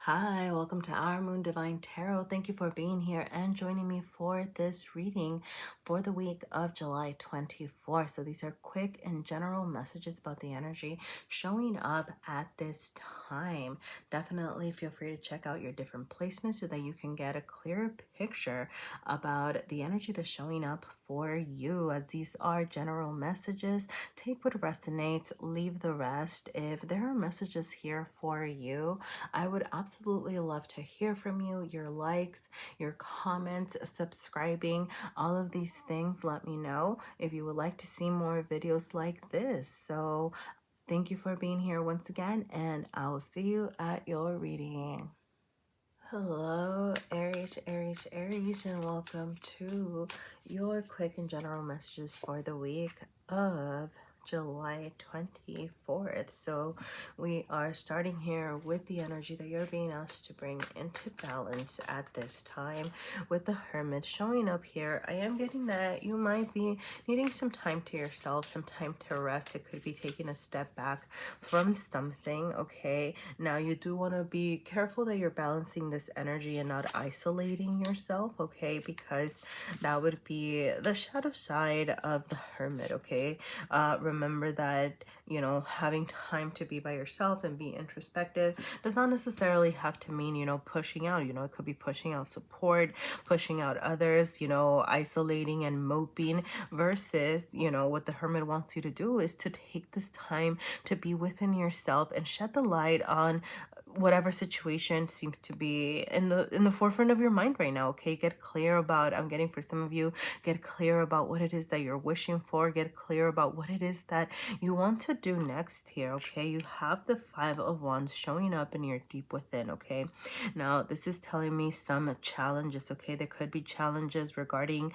Hi, welcome to Our Moon Divine Tarot. Thank you for being here and joining me for this reading for the week of July 24th. So these are quick and general messages about the energy showing up at this time. Definitely feel free to check out your different placements so that you can get a clearer picture about the energy that's showing up for you. As these are general messages, take what resonates, leave the rest. If there are messages here for you, I would absolutely love to hear from you. Your likes, your comments, subscribing, all of these things, let me know if you would like to see more videos like this. So thank you for being here once again, and I will see you at your reading. Hello, Aries, Aries, Aries, and welcome to your quick and general messages for the week of July 24th. So we are starting here with the energy that you're being asked to bring into balance at this time with the Hermit showing up here. I am getting that you might be needing some time to yourself, some time to rest. It could be taking a step back from something, okay? Now you do want to be careful that you're balancing this energy and not isolating yourself, okay? Because that would be the shadow side of the Hermit, okay? Remember that, you know, having time to be by yourself and be introspective does not necessarily have to mean, you know, pushing out. You know, it could be pushing out support, pushing out others, you know, isolating and moping, versus, you know, what the Hermit wants you to do is to take this time to be within yourself and shed the light on whatever situation seems to be in the forefront of your mind right now. Okay, get clear about, I'm getting for some of you, get clear about what it is that you're wishing for, get clear about what it is that you want to do next here. Okay, you have the Five of Wands showing up in your deep within. Okay, now this is telling me some challenges. Okay, there could be challenges regarding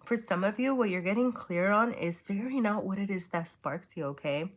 for some of you, what you're getting clear on is figuring out what it is that sparks you. Okay,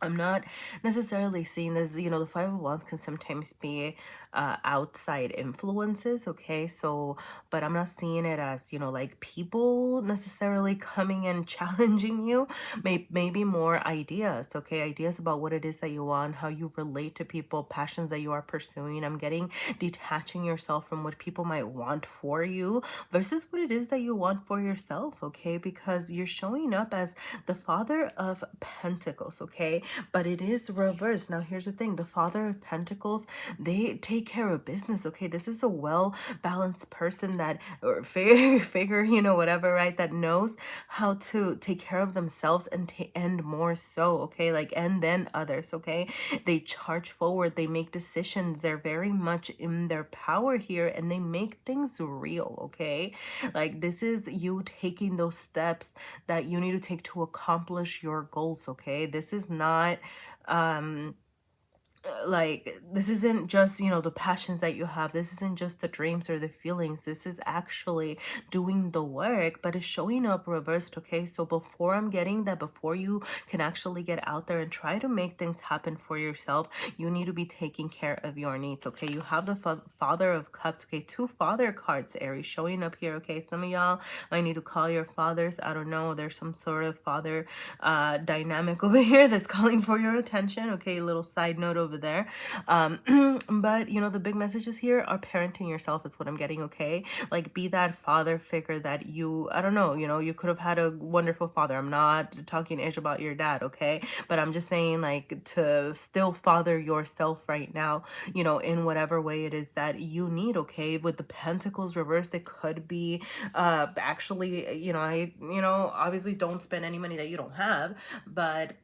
I'm not necessarily seeing this, you know, the Five of Wands can sometimes be outside influences, okay? So, but I'm not seeing it as, you know, like people necessarily coming and challenging you. Maybe more ideas, okay? Ideas about what it is that you want, how you relate to people, passions that you are pursuing. I'm getting detaching yourself from what people might want for you versus what it is that you want for yourself, okay? Because you're showing up as the Father of Pentacles, okay? But it is reversed. Now here's the thing, the Father of Pentacles, they take care of business, okay? This is a well-balanced person that, or figure, you know, whatever, right, that knows how to take care of themselves and more so, okay? Like, and then others, okay? They charge forward, they make decisions, they're very much in their power here, and they make things real, okay? Like, this is you taking those steps that you need to take to accomplish your goals, okay? This is not like, this isn't just, you know, the passions that you have. This isn't just the dreams or the feelings. This is actually doing the work, but it's showing up reversed, okay? So before, I'm getting that before you can actually get out there and try to make things happen for yourself, you need to be taking care of your needs, okay? You have the Father of Cups, okay? Two father cards, Aries, showing up here, okay? Some of y'all might need to call your fathers. I don't know, there's some sort of father dynamic over here that's calling for your attention, okay? Little side note over there. But you know, the big messages here are parenting yourself is what I'm getting, okay? Like, be that father figure that you, I don't know, you know, you could have had a wonderful father. I'm not talking ish about your dad, okay? But I'm just saying, like, to still father yourself right now, you know, in whatever way it is that you need, okay? With the Pentacles reversed, it could be actually, you know, obviously don't spend any money that you don't have, but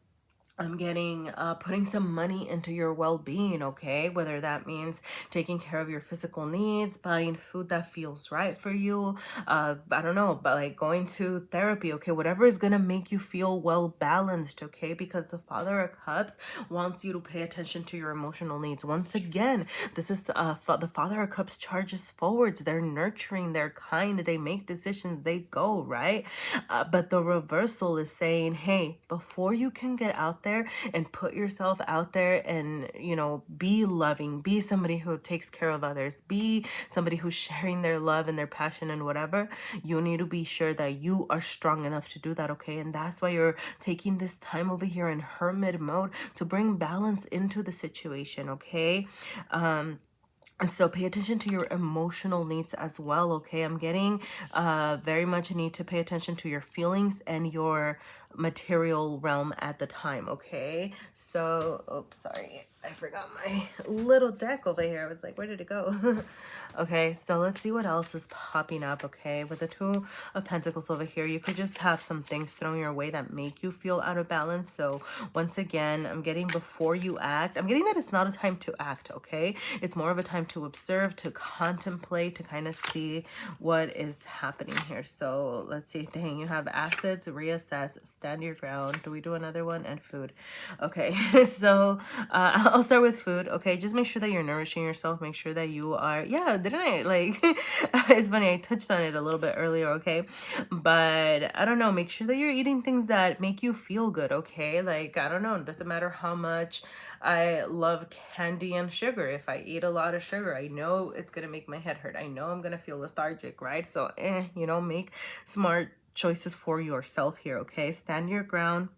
I'm getting putting some money into your well-being, okay? Whether that means taking care of your physical needs, buying food that feels right for you, I don't know, but like going to therapy, okay? Whatever is gonna make you feel well-balanced, okay? Because the Father of Cups wants you to pay attention to your emotional needs. Once again, this is the Father of Cups charges forwards. They're nurturing, they're kind, they make decisions, they go, right? But the reversal is saying, hey, before you can get out there and put yourself out there and, you know, be loving, be somebody who takes care of others, be somebody who's sharing their love and their passion and whatever, you need to be sure that you are strong enough to do that, okay? And that's why you're taking this time over here in Hermit mode to bring balance into the situation, okay? So pay attention to your emotional needs as well, okay? I'm getting very much a need to pay attention to your feelings and your material realm at the time, okay? So, oops, sorry. I forgot my little deck over here. I was like, where did it go? Okay, so let's see what else is popping up, okay? With the Two of Pentacles over here, you could just have some things thrown your way that make you feel out of balance. So once again, I'm getting before you act. I'm getting that it's not a time to act, okay? It's more of a time to observe, to contemplate, to kind of see what is happening here. So let's see. Dang, you have assets, reassess, stand your ground. Do we do another one? And food. Okay, so I'll start with food. Okay, just make sure that you're nourishing yourself. Make sure that you are, yeah, didn't I? Like, it's funny, I touched on it a little bit earlier, okay? But I don't know, make sure that you're eating things that make you feel good, okay? Like, I don't know, it doesn't matter how much I love candy and sugar. If I eat a lot of sugar, I know it's gonna make my head hurt. I know I'm gonna feel lethargic, right? So, you know, make smart choices for yourself here, okay? Stand your ground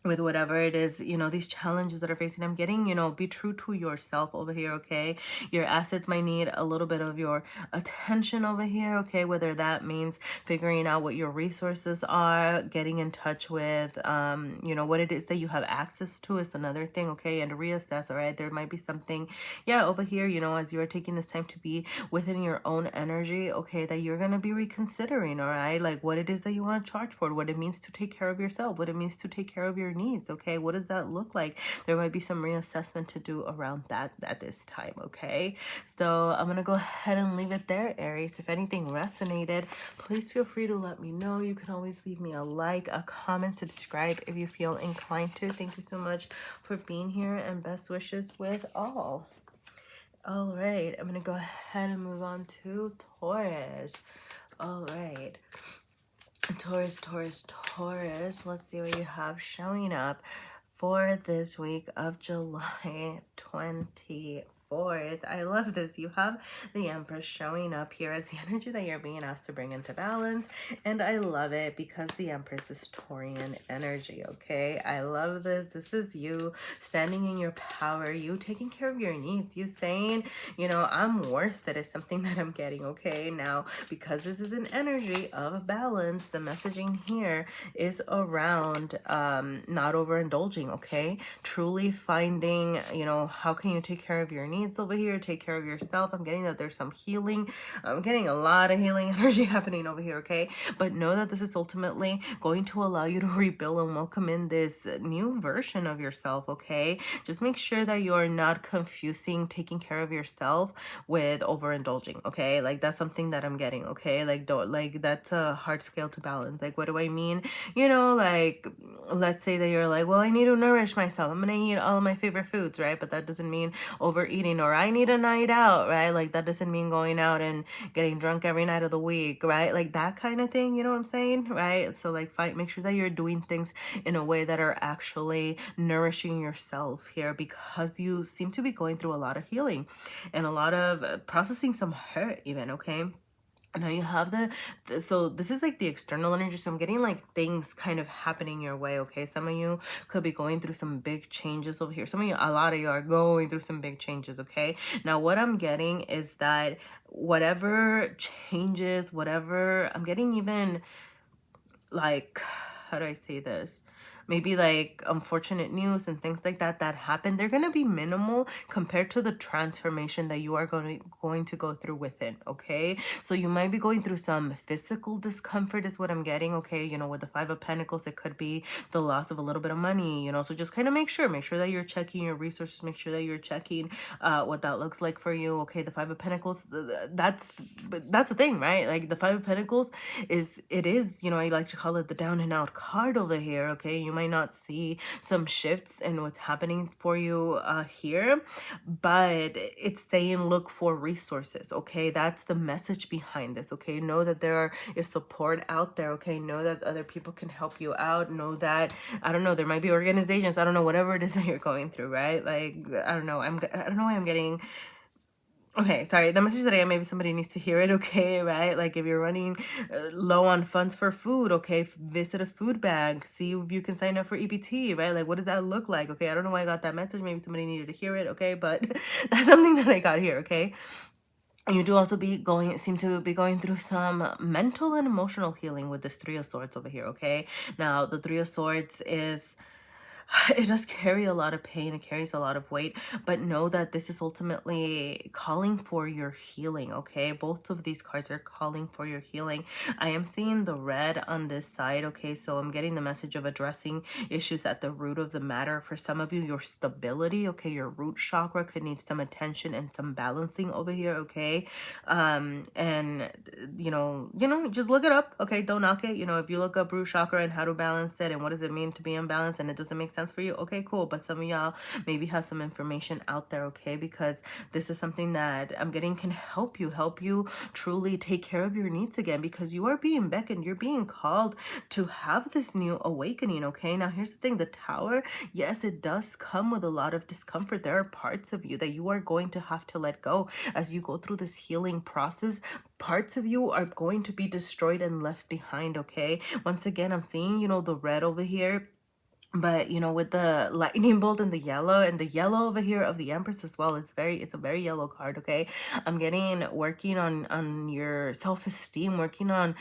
with whatever it is, you know, these challenges that are facing. I'm getting, you know, be true to yourself over here, okay? Your assets might need a little bit of your attention over here, okay? Whether that means figuring out what your resources are, getting in touch with, you know, what it is that you have access to is another thing, okay? And reassess, all right? There might be something, yeah, over here, you know, as you're taking this time to be within your own energy, okay, that you're going to be reconsidering, all right? Like what it is that you want to charge for, what it means to take care of yourself, what it means to take care of your needs, okay? What does that look like? There might be some reassessment to do around that at this time, okay? So I'm gonna go ahead and leave it there, Aries. If anything resonated, please feel free to let me know. You can always leave me a like, a comment, subscribe if you feel inclined to. Thank you so much for being here, and best wishes with all. All right, I'm gonna go ahead and move on to Taurus. All right, Taurus. Let's see what you have showing up for this week of July 24th. I love this. You have the Empress showing up here as the energy that you're being asked to bring into balance. And I love it because the Empress is Taurian energy, okay? I love this. This is you standing in your power, you taking care of your needs, you saying, you know, I'm worth it is something that I'm getting, okay? Now, because this is an energy of balance, the messaging here is around not overindulging, okay? Truly finding, you know, how can you take care of your needs over here, take care of yourself. I'm getting that there's some healing. I'm getting a lot of healing energy happening over here, okay? But know that this is ultimately going to allow you to rebuild and welcome in this new version of yourself, okay? Just make sure that you're not confusing taking care of yourself with overindulging, okay? Like that's something that I'm getting, okay? Like don't, like that's a hard scale to balance. Like what do I mean? You know, like let's say that you're like, well, I need to nourish myself, I'm gonna eat all of my favorite foods, right? But that doesn't mean overeating. Or I need a night out, right? Like that doesn't mean going out and getting drunk every night of the week, right? Like that kind of thing, you know what I'm saying, right? So like make sure that you're doing things in a way that are actually nourishing yourself here, because you seem to be going through a lot of healing and a lot of processing some hurt even, okay? Now you have so this is like the external energy. So I'm getting like things kind of happening your way, okay? Some of you could be going through some big changes over here. Some of you, a lot of you are going through some big changes, okay? Now what I'm getting is that whatever changes, whatever, I'm getting even like, how do I say this? Maybe like unfortunate news and things like that that happen, they're going to be minimal compared to the transformation that you are going to go through with it, okay? So you might be going through some physical discomfort is what I'm getting, okay? You know, with the Five of Pentacles, it could be the loss of a little bit of money, you know? So just kind of make sure that you're checking your resources, make sure that you're checking what that looks like for you, okay? The Five of Pentacles, that's the thing, right? Like the Five of Pentacles is, you know, I like to call it the down and out card over here, okay? You might not see some shifts in what's happening for you here, but it's saying look for resources, okay? That's the message behind this, okay? Know that there is support out there, okay? Know that other people can help you out. Know that, I don't know, there might be organizations, I don't know, whatever it is that you're going through, right? Like, I don't know, I don't know why I'm getting Okay, sorry. The message today, maybe somebody needs to hear it, okay, right? Like if you're running low on funds for food, okay, visit a food bank, see if you can sign up for EBT, right? Like what does that look like, okay? I don't know why I got that message. Maybe somebody needed to hear it, okay? But that's something that I got here, okay? You do also seem to be going through some mental and emotional healing with this Three of Swords over here, okay? Now, the Three of Swords is, it does carry a lot of pain, it carries a lot of weight, but know that this is ultimately calling for your healing, okay? Both of these cards are calling for your healing. I am seeing the red on this side, okay? So I'm getting the message of addressing issues at the root of the matter. For some of you, your stability, okay, your root chakra could need some attention and some balancing over here, okay? And just look it up, okay? Don't knock it. If you look up root chakra and how to balance it and what does it mean to be imbalanced and it doesn't make sense for you, okay, cool. But some of y'all maybe have some information out there, okay? Because this is something that I'm getting can help you truly take care of your needs again, because you are being beckoned, you're being called to have this new awakening, okay? Now here's the thing, the Tower, yes, it does come with a lot of discomfort. There are parts of you that you are going to have to let go as you go through this healing process. Parts of you are going to be destroyed and left behind, okay? Once again, I'm seeing, the red over here, but with the lightning bolt and the yellow over here of the Empress as well, it's a very yellow card, okay? I'm getting working on your self-esteem, working on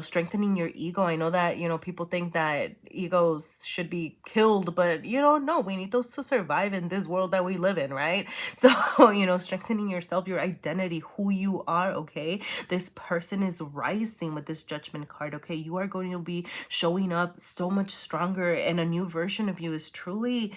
strengthening your ego. I know that people think that egos should be killed, but no, we need those to survive in this world that we live in, right? So strengthening yourself, your identity, who you are, okay? This person is rising with this Judgment card, okay? You are going to be showing up so much stronger, and a new version of you is truly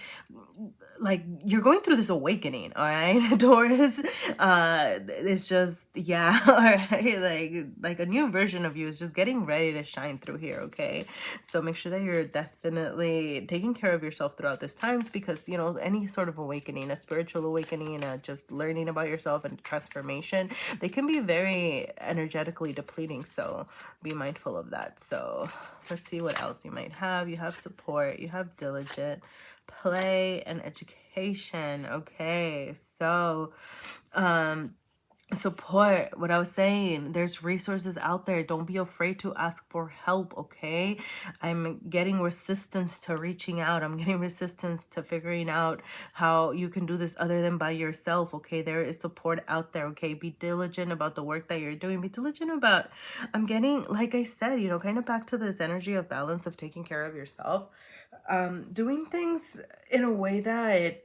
like you're going through this awakening, all right? Taurus, it's just, yeah, all right, like a new version of you is just getting ready to shine through here, okay? So make sure that you're definitely taking care of yourself throughout this times, because any sort of awakening, a spiritual awakening, just learning about yourself and transformation, they can be very energetically depleting, so be mindful of that. So let's see what else you might have. You have support, you have diligent, play, and education, okay? So support, what I was saying, there's resources out there. Don't be afraid to ask for help, okay? I'm getting resistance to reaching out. I'm getting resistance to figuring out how you can do this other than by yourself, okay? There is support out there, okay? Be diligent about the work that you're doing. Be diligent about, I'm getting, like I said, kind of back to this energy of balance, of taking care of yourself, doing things in a way that,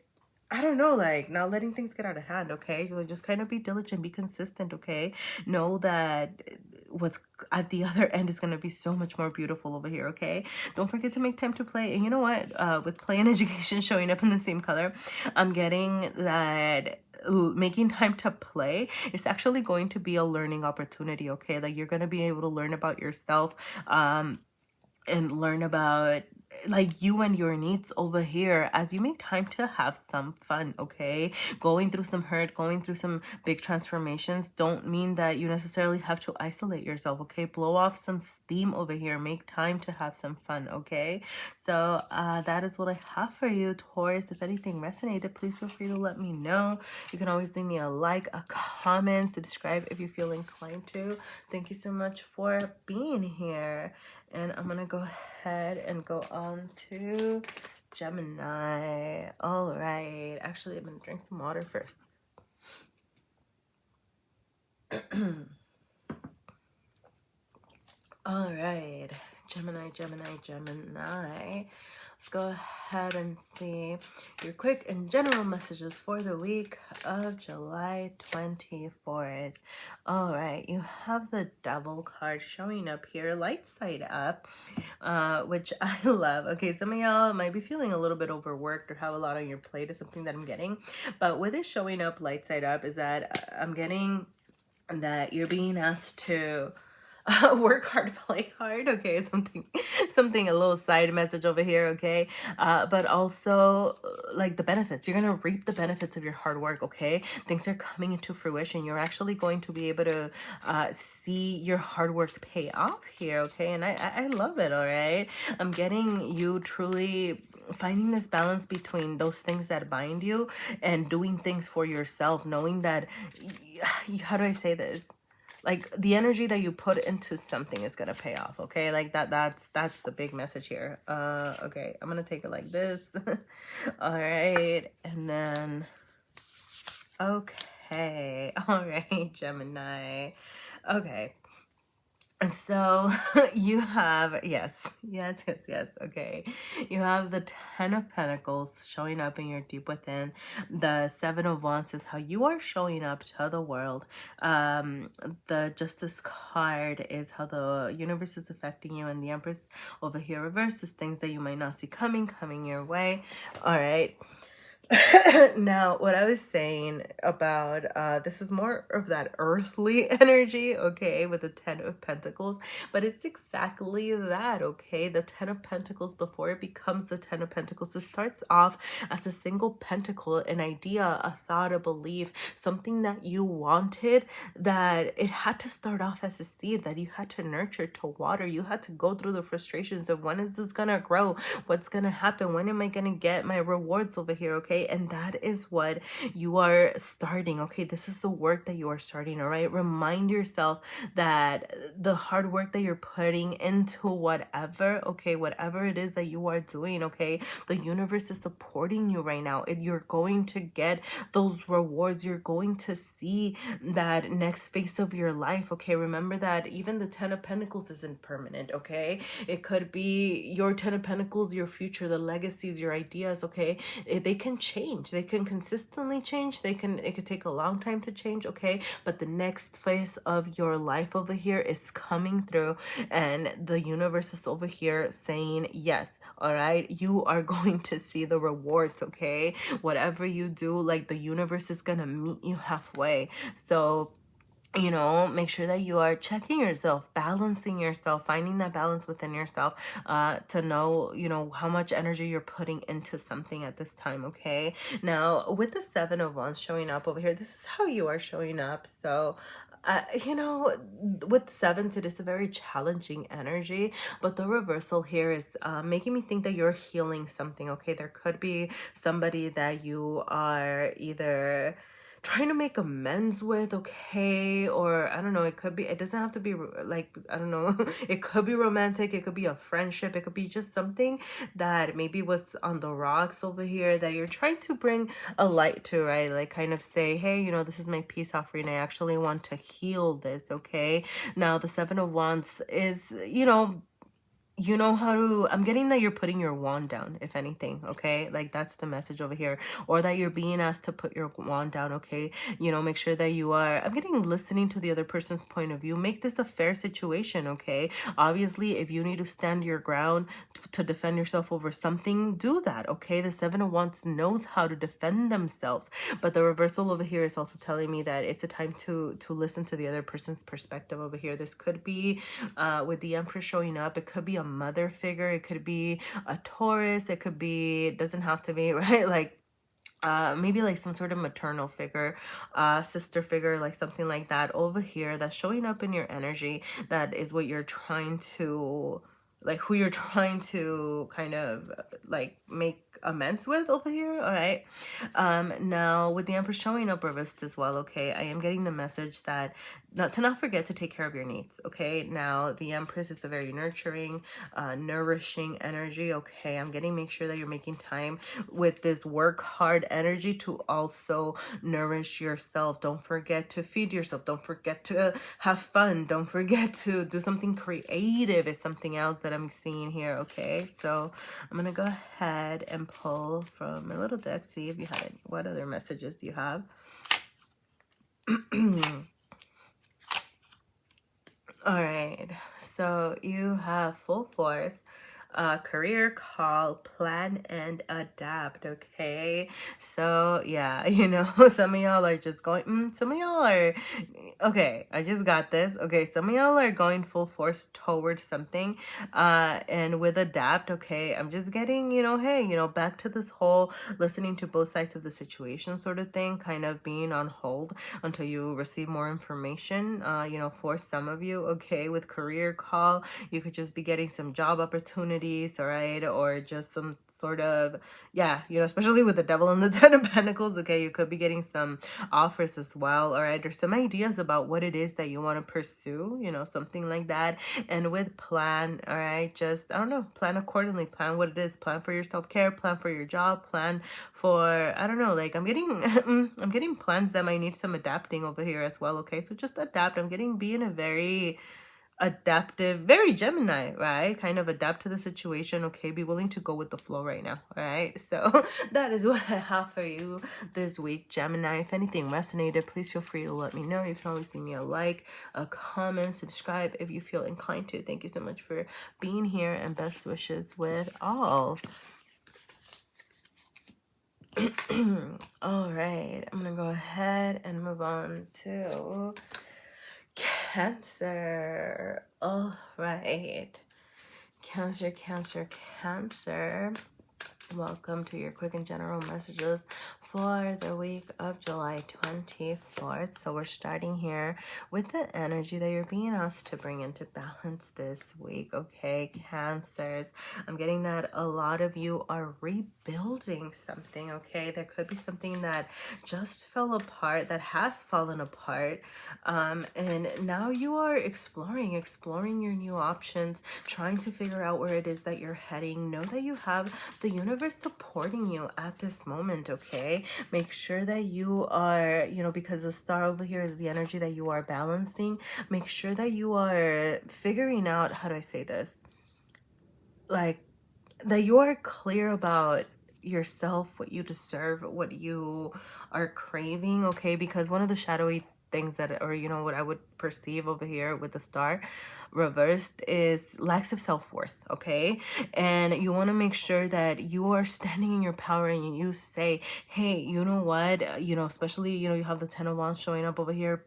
I don't know, like not letting things get out of hand, okay? So just kind of be diligent, be consistent, okay? Know that what's at the other end is going to be so much more beautiful over here, okay? Don't forget to make time to play. And you know what? With play and education showing up in the same color, I'm getting that making time to play is actually going to be a learning opportunity, okay? Like you're going to be able to learn about yourself, and learn about like you and your needs over here as you make time to have some fun, okay? Going through some hurt, going through some big transformations don't mean that you necessarily have to isolate yourself, okay? Blow off some steam over here. Make time to have some fun, okay? So that is what I have for you, Taurus. If anything resonated, please feel free to let me know. You can always leave me a like, a comment, subscribe if you feel inclined to. Thank you so much for being here. And I'm going to go ahead and go on to Gemini. All right. Actually, I'm going to drink some water first. All right. Gemini. Let's go ahead and see your quick and general messages for the week of July 24th. All right, you have the Devil card showing up here, light side up, which I love. Okay, some of y'all might be feeling a little bit overworked or have a lot on your plate is something that I'm getting. But with it showing up light side up is that I'm getting that you're being asked to work hard, play hard, okay? Something, a little side message over here, okay? But also, like, the benefits. You're gonna reap the benefits of your hard work, okay? Things are coming into fruition. You're actually going to be able to see your hard work pay off here, okay? And I love it, all right? I'm getting you truly finding this balance between those things that bind you and doing things for yourself, knowing that, how do I say this? Like, the energy that you put into something is gonna pay off, okay? Like, that's the big message here. Okay, I'm gonna take it like this. All right, and then, okay, all right, Gemini. Okay, so you have, yes, okay, you have the 10 of Pentacles showing up in your deep within. The 7 of Wands is how you are showing up to the world. The Justice card is how the universe is affecting you, and the Empress over here reverse is things that you might not see coming your way. All right. Now, what I was saying about this is more of that earthly energy, okay, with the 10 of Pentacles, but it's exactly that, okay? The 10 of Pentacles, before it becomes the 10 of Pentacles, it starts off as a single pentacle, an idea, a thought, a belief, something that you wanted, that it had to start off as a seed that you had to nurture, to water. You had to go through the frustrations of, when is this gonna grow? What's gonna happen? When am I gonna get my rewards over here, okay? And that is what you are starting, okay? This is the work that you are starting, all right? Remind yourself that the hard work that you're putting into whatever, okay, whatever it is that you are doing, okay, the universe is supporting you right now. You're going to get those rewards. You're going to see that next phase of your life, okay? Remember that even the 10 of Pentacles isn't permanent, okay? It could be your 10 of Pentacles, your future, the legacies, your ideas, okay? They can change. They can consistently change. It could take a long time to change, okay? But the next phase of your life over here is coming through, and the universe is over here saying yes, all right? You are going to see the rewards, okay? Whatever you do, like, the universe is gonna meet you halfway. So, you know, make sure that you are checking yourself, balancing yourself, finding that balance within yourself, to know, you know, how much energy you're putting into something at this time, okay? Now, with the 7 of Wands showing up over here, this is how you are showing up. So, you know, with sevens, it is a very challenging energy, but the reversal here is making me think that you're healing something, okay? There could be somebody that you are either trying to make amends with, okay, or I don't know, it could be, it doesn't have to be like, I don't know, it could be romantic, it could be a friendship, it could be just something that maybe was on the rocks over here that you're trying to bring a light to, right? Like, kind of say, hey, you know, this is my peace offering, I actually want to heal this, okay? Now, the 7 of Wands is, you know how to, I'm getting that you're putting your wand down, if anything, okay? Like, that's the message over here. Or that you're being asked to put your wand down, okay? You know, make sure that you are, I'm getting, listening to the other person's point of view. Make this a fair situation, okay? Obviously, if you need to stand your ground to defend yourself over something, do that, okay? The 7 of Wands knows how to defend themselves. But the reversal over here is also telling me that it's a time to listen to the other person's perspective over here. This could be, with the Empress showing up, it could be a mother figure, it could be a Taurus, it could be, it doesn't have to be, right, like maybe like some sort of maternal figure, sister figure, like something like that over here that's showing up in your energy. That is what you're trying to, like, who you're trying to kind of like make amends with over here, all right? Now, with the Empress showing up reversed as well, okay, I am getting the message that not forget to take care of your needs, okay? Now, the Empress is a very nurturing, nourishing energy, okay? I'm getting, make sure that you're making time with this work hard energy to also nourish yourself. Don't forget to feed yourself. Don't forget to have fun. Don't forget to do something creative, is something else that I'm seeing here, okay? So I'm gonna go ahead and pull from my little deck, see if you had any, what other messages you have. All right, so you have full force, career call, plan and adapt, okay? So yeah, you know, some of y'all are just going, some of y'all are, okay, I just got this, okay, some of y'all are going full force towards something, and with adapt, okay, I'm just getting, you know, hey, you know, back to this whole listening to both sides of the situation sort of thing, kind of being on hold until you receive more information, you know, for some of you, okay, with career call, you could just be getting some job opportunities, opportunities, all right, or just some sort of, yeah, you know, especially with the devil and the Ten of Pentacles, okay, you could be getting some offers as well, all right, there's some ideas about what it is that you want to pursue, you know, something like that. And with plan, all right, just, I don't know, plan accordingly, plan what it is, plan for your self-care, plan for your job, plan for, I don't know, like I'm getting I'm getting plans that might need some adapting over here as well, okay, so just adapt. I'm getting being a very adaptive, very Gemini, right? Kind of adapt to the situation, okay? Be willing to go with the flow right now, right? So that is what I have for you this week, Gemini. If anything resonated, please feel free to let me know. You can always leave me a like, a comment, subscribe if you feel inclined to. Thank you so much for being here, and best wishes with all. All right, I'm gonna go ahead and move on to Cancer. All right. Cancer, Cancer, Cancer. Welcome to your quick and general messages for the week of July 24th. So we're starting here with the energy that you're being asked to bring into balance this week, okay, Cancers? I'm getting that a lot of you are rebuilding something, okay? There could be something that just fell apart, that has fallen apart, and now you are exploring your new options, trying to figure out where it is that you're heading. Know that you have the universe supporting you at this moment, okay? Make sure that you are, you know, because the star over here is the energy that you are balancing. Make sure that you are figuring out, how do I say this? Like, that you are clear about yourself, what you deserve, what you are craving, okay? Because one of the shadowy things that, or you know, what I would perceive over here with the star reversed is lacks of self-worth, okay? And you want to make sure that you are standing in your power, and you say, hey, you know what, you know, especially, you know, you have the Ten of Wands showing up over here,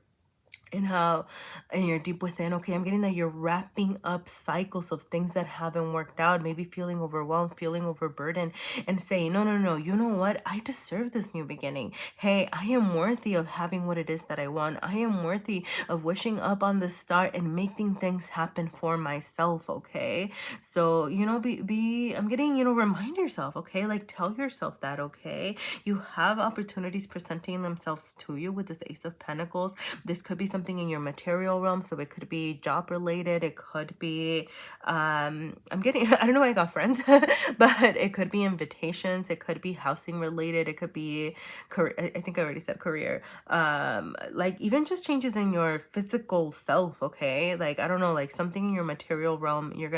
and how in your deep within, okay, I'm getting that you're wrapping up cycles of things that haven't worked out, maybe feeling overwhelmed, feeling overburdened, and saying, no, you know what, I deserve this new beginning. Hey, I am worthy of having what it is that I want. I am worthy of wishing up on the star and making things happen for myself, okay? So, you know, I'm getting, you know, remind yourself, okay, like tell yourself that, okay? You have opportunities presenting themselves to you with this Ace of Pentacles. This could be something in your material realm, so it could be job related, it could be I'm getting I don't know why I got friends but it could be invitations, it could be housing related, it could be I think I already said career, like even just changes in your physical self, okay? Like I don't know, like something in your material realm, you're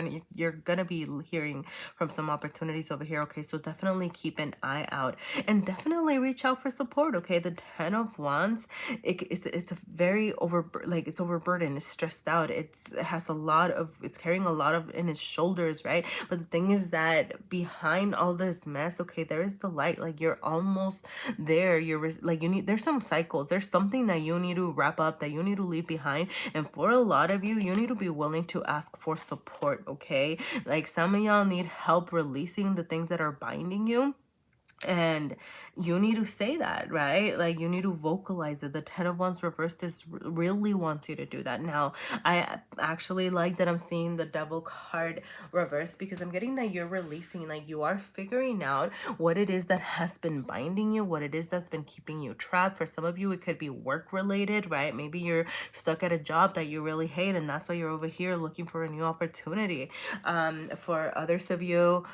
gonna be hearing from some opportunities over here, okay? So definitely keep an eye out, and definitely reach out for support, okay? The Ten of Wands, it's a very it's overburdened, it's stressed out, it has a lot of, it's carrying a lot of in its shoulders, right? But the thing is that behind all this mess, okay, there is the light. Like you're almost there. You're like, there's some cycles, there's something that you need to wrap up, that you need to leave behind. And for a lot of you, you need to be willing to ask for support, okay? Like some of y'all need help releasing the things that are binding you, and you need to say that, right? Like you need to vocalize it. The Ten of Wands reversed is really wants you to do that. Now I actually like that I'm seeing the Devil card reversed, because I'm getting that you're releasing, like you are figuring out what it is that has been binding you, what it is that's been keeping you trapped. For some of you, it could be work related, right? Maybe you're stuck at a job that you really hate, and that's why you're over here looking for a new opportunity. For others of you,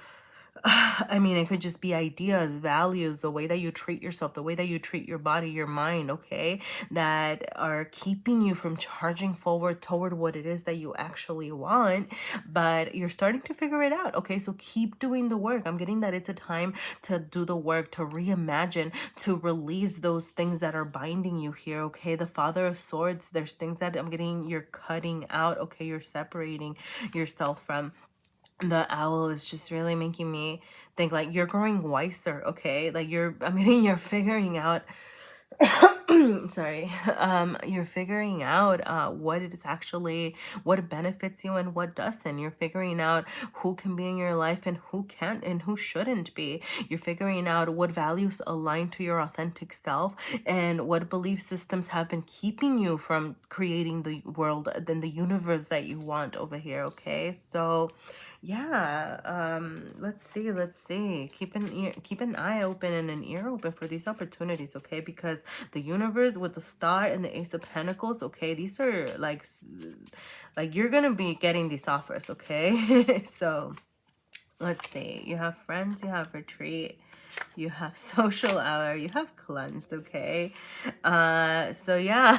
I mean, it could just be ideas, values, the way that you treat yourself, the way that you treat your body, your mind, okay, that are keeping you from charging forward toward what it is that you actually want, but you're starting to figure it out, okay? So keep doing the work. I'm getting that it's a time to do the work, to reimagine, to release those things that are binding you here, okay? The Father of Swords, there's things that I'm getting you're cutting out, okay? You're separating yourself from. The Owl is just really making me think like you're growing wiser, okay? Like I mean, you're figuring out sorry, you're figuring out what it is actually, what benefits you and what doesn't. You're figuring out who can be in your life and who can't, and who shouldn't be. You're figuring out what values align to your authentic self, and what belief systems have been keeping you from creating the world, then the universe that you want over here, okay? So yeah, let's see. Keep an eye open and an ear open for these opportunities, okay? Because the universe with the star and the ace of pentacles, okay, these are like you're gonna be getting these offers, okay? So let's see. You have friends, you have retreat, you have social hour, you have cleanse, okay? So yeah,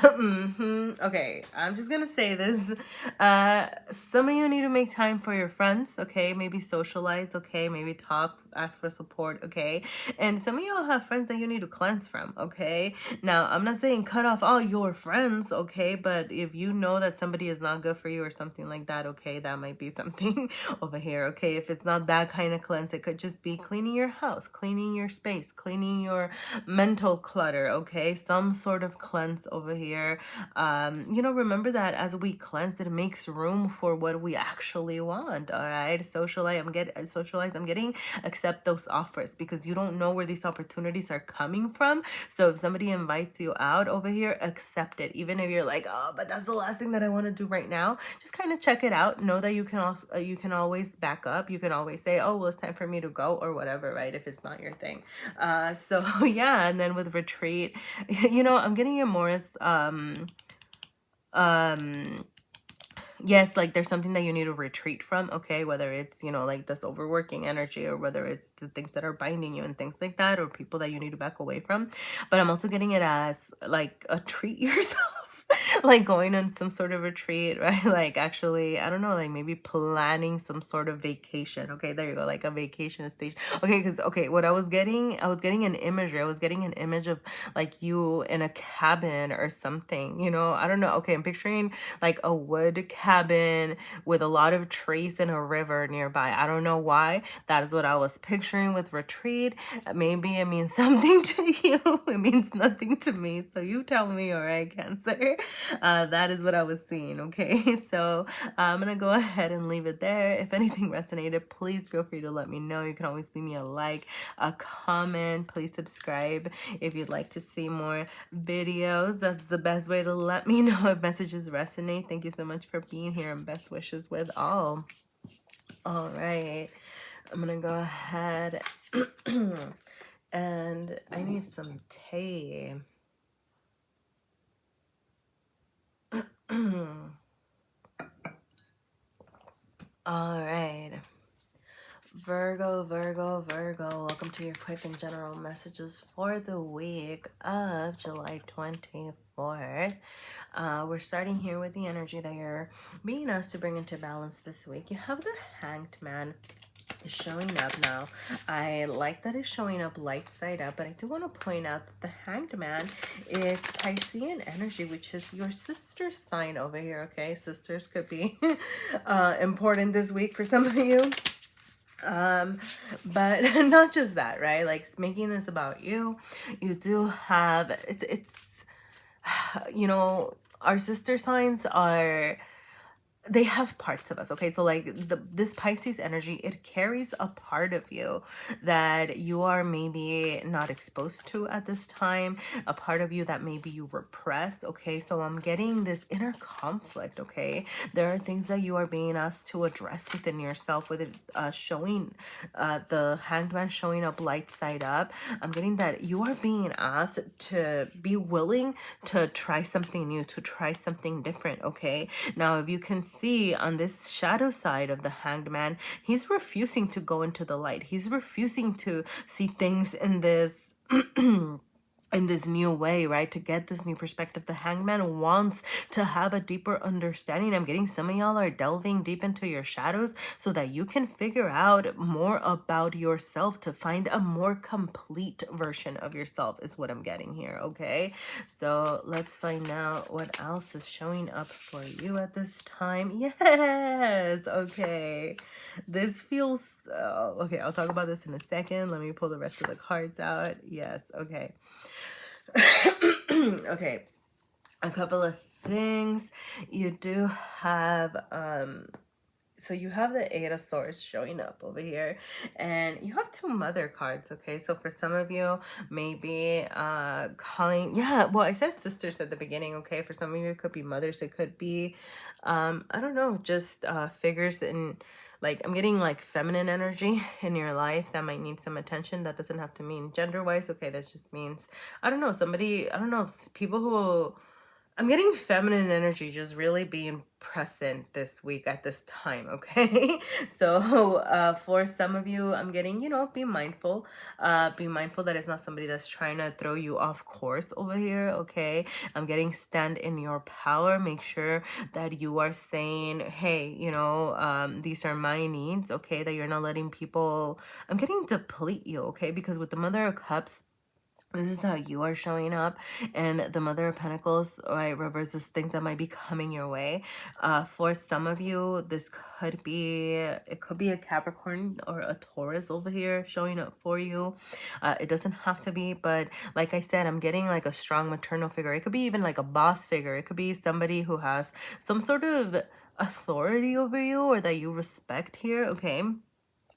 okay, I'm just gonna say this. Some of you need to make time for your friends, okay? Maybe socialize, okay? Maybe talk, ask for support, okay? And some of y'all have friends that you need to cleanse from, okay? Now, I'm not saying cut off all your friends, okay? But if you know that somebody is not good for you or something like that, okay, that might be something over here, okay? If it's not that kind of cleanse, it could just be cleaning your house, cleaning your space, cleaning your mental clutter, okay? Some sort of cleanse over here. You know, remember that as we cleanse, it makes room for what we actually want, all right? Socialize, I'm getting accept those offers because you don't know where these opportunities are coming from. So if somebody invites you out over here, accept it. Even if you're like, oh, but that's the last thing that I want to do right now. Just kind of check it out. Know that you can also you can always back up. You can always say, oh, well, it's time for me to go or whatever, right? If it's not your thing. So yeah, and then with retreat, you know, I'm getting it more as yes, like there's something that you need to retreat from, okay? Whether it's, you know, like this overworking energy or whether it's the things that are binding you and things like that, or people that you need to back away from. But I'm also getting it as like a treat yourself. Like going on some sort of retreat, right? Like actually, I don't know, like maybe planning some sort of vacation. Okay, there you go, like a vacation station. Okay, because okay, what I was getting an imagery. I was getting an image of like you in a cabin or something, you know? I don't know. Okay, I'm picturing like a wood cabin with a lot of trees and a river nearby. I don't know why. That is what I was picturing with retreat. Maybe it means something to you. It means nothing to me. So you tell me, all right, Cancer. That is what I was seeing, okay? So I'm going to go ahead and leave it there. If anything resonated, please feel free to let me know. You can always leave me a like, a comment. Please subscribe if you'd like to see more videos. That's the best way to let me know if messages resonate. Thank you so much for being here and best wishes with all. All right. I'm going to go ahead and I need some tea. All right. Virgo, Virgo, Virgo, welcome to your quick and general messages for the week of July 24th. We're starting here with the energy that you're being asked to bring into balance this week. You have the Hanged Man is showing up now. I like that it's showing up light side up, but I do want to point out that the Hanged Man is Piscean energy, which is your sister sign over here, okay? Sisters could be important this week for some of you. But not just that, right? Like making this about you. You do have it's you know, our sister signs are, they have parts of us, okay? So like this Pisces energy, it carries a part of you that you are maybe not exposed to at this time, a part of you that maybe you repress, okay? So I'm getting this inner conflict, okay? There are things that you are being asked to address within yourself, with it showing the Hanged Man showing up light side up. I'm getting that you are being asked to be willing to try something new, to try something different, okay? Now, if you can see on this shadow side of the Hanged Man, he's refusing to go into the light. He's refusing to see things in this in this new way, right? To get this new perspective. The Hanged Man wants to have a deeper understanding. I'm getting some of y'all are delving deep into your shadows so that you can figure out more about yourself, to find a more complete version of yourself is what I'm getting here, okay? So let's find out what else is showing up for you at this time. Yes, okay. This feels, okay, I'll talk about this in a second. Let me pull the rest of the cards out. Yes, okay. Okay, a couple of things. You do have so you have the Eight of Swords showing up over here, and you have two mother cards, okay? So for some of you, maybe calling, yeah, well, I said sisters at the beginning, okay? For some of you, it could be mothers, it could be I don't know, just figures in like, I'm getting like feminine energy in your life that might need some attention. That doesn't have to mean gender wise. Okay, that just means, I don't know, somebody, I don't know, people who, I'm getting feminine energy just really being present this week at this time, okay? So for some of you, I'm getting, be mindful. Be mindful that it's not somebody that's trying to throw you off course over here, okay? I'm getting stand in your power. Make sure that you are saying, hey, these are my needs, okay? That you're not letting people, I'm getting deplete you, okay? Because with the Mother of Cups, this is how you are showing up, and the Mother of Pentacles, right, reverses things that might be coming your way. For some of you, this could be, it could be a Capricorn or a Taurus over here showing up for you. It doesn't have to be, but like I said, I'm getting like a strong maternal figure. It could be even like a boss figure. It could be somebody who has some sort of authority over you or that you respect here, okay?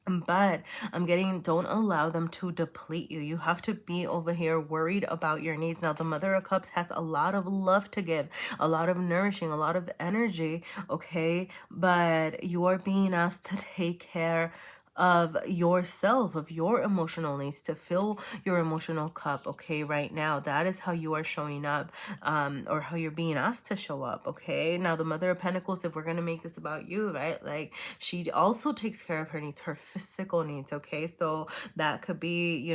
But I'm getting, don't allow them to deplete you. You have to be over here worried about your needs. Now, the Mother of Cups has a lot of love to give, a lot of nourishing, a lot of energy, okay? But you are being asked to take care of yourself, of your emotional needs, to fill your emotional cup, okay? Right now, that is how you are showing up, or how you're being asked to show up, okay? Now, the Mother of Pentacles, if we're gonna make this about you, right, like, she also takes care of her needs, her physical needs, okay? So that could be,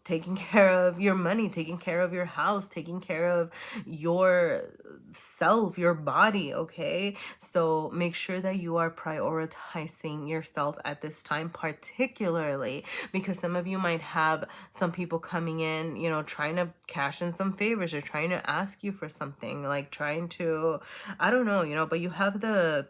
taking care of your money, taking care of your house, taking care of your self, your body, okay? So make sure that you are prioritizing yourself at this time, particularly because some of you might have some people coming in, trying to cash in some favors or trying to ask you for something, like trying to, I don't know, but you have the,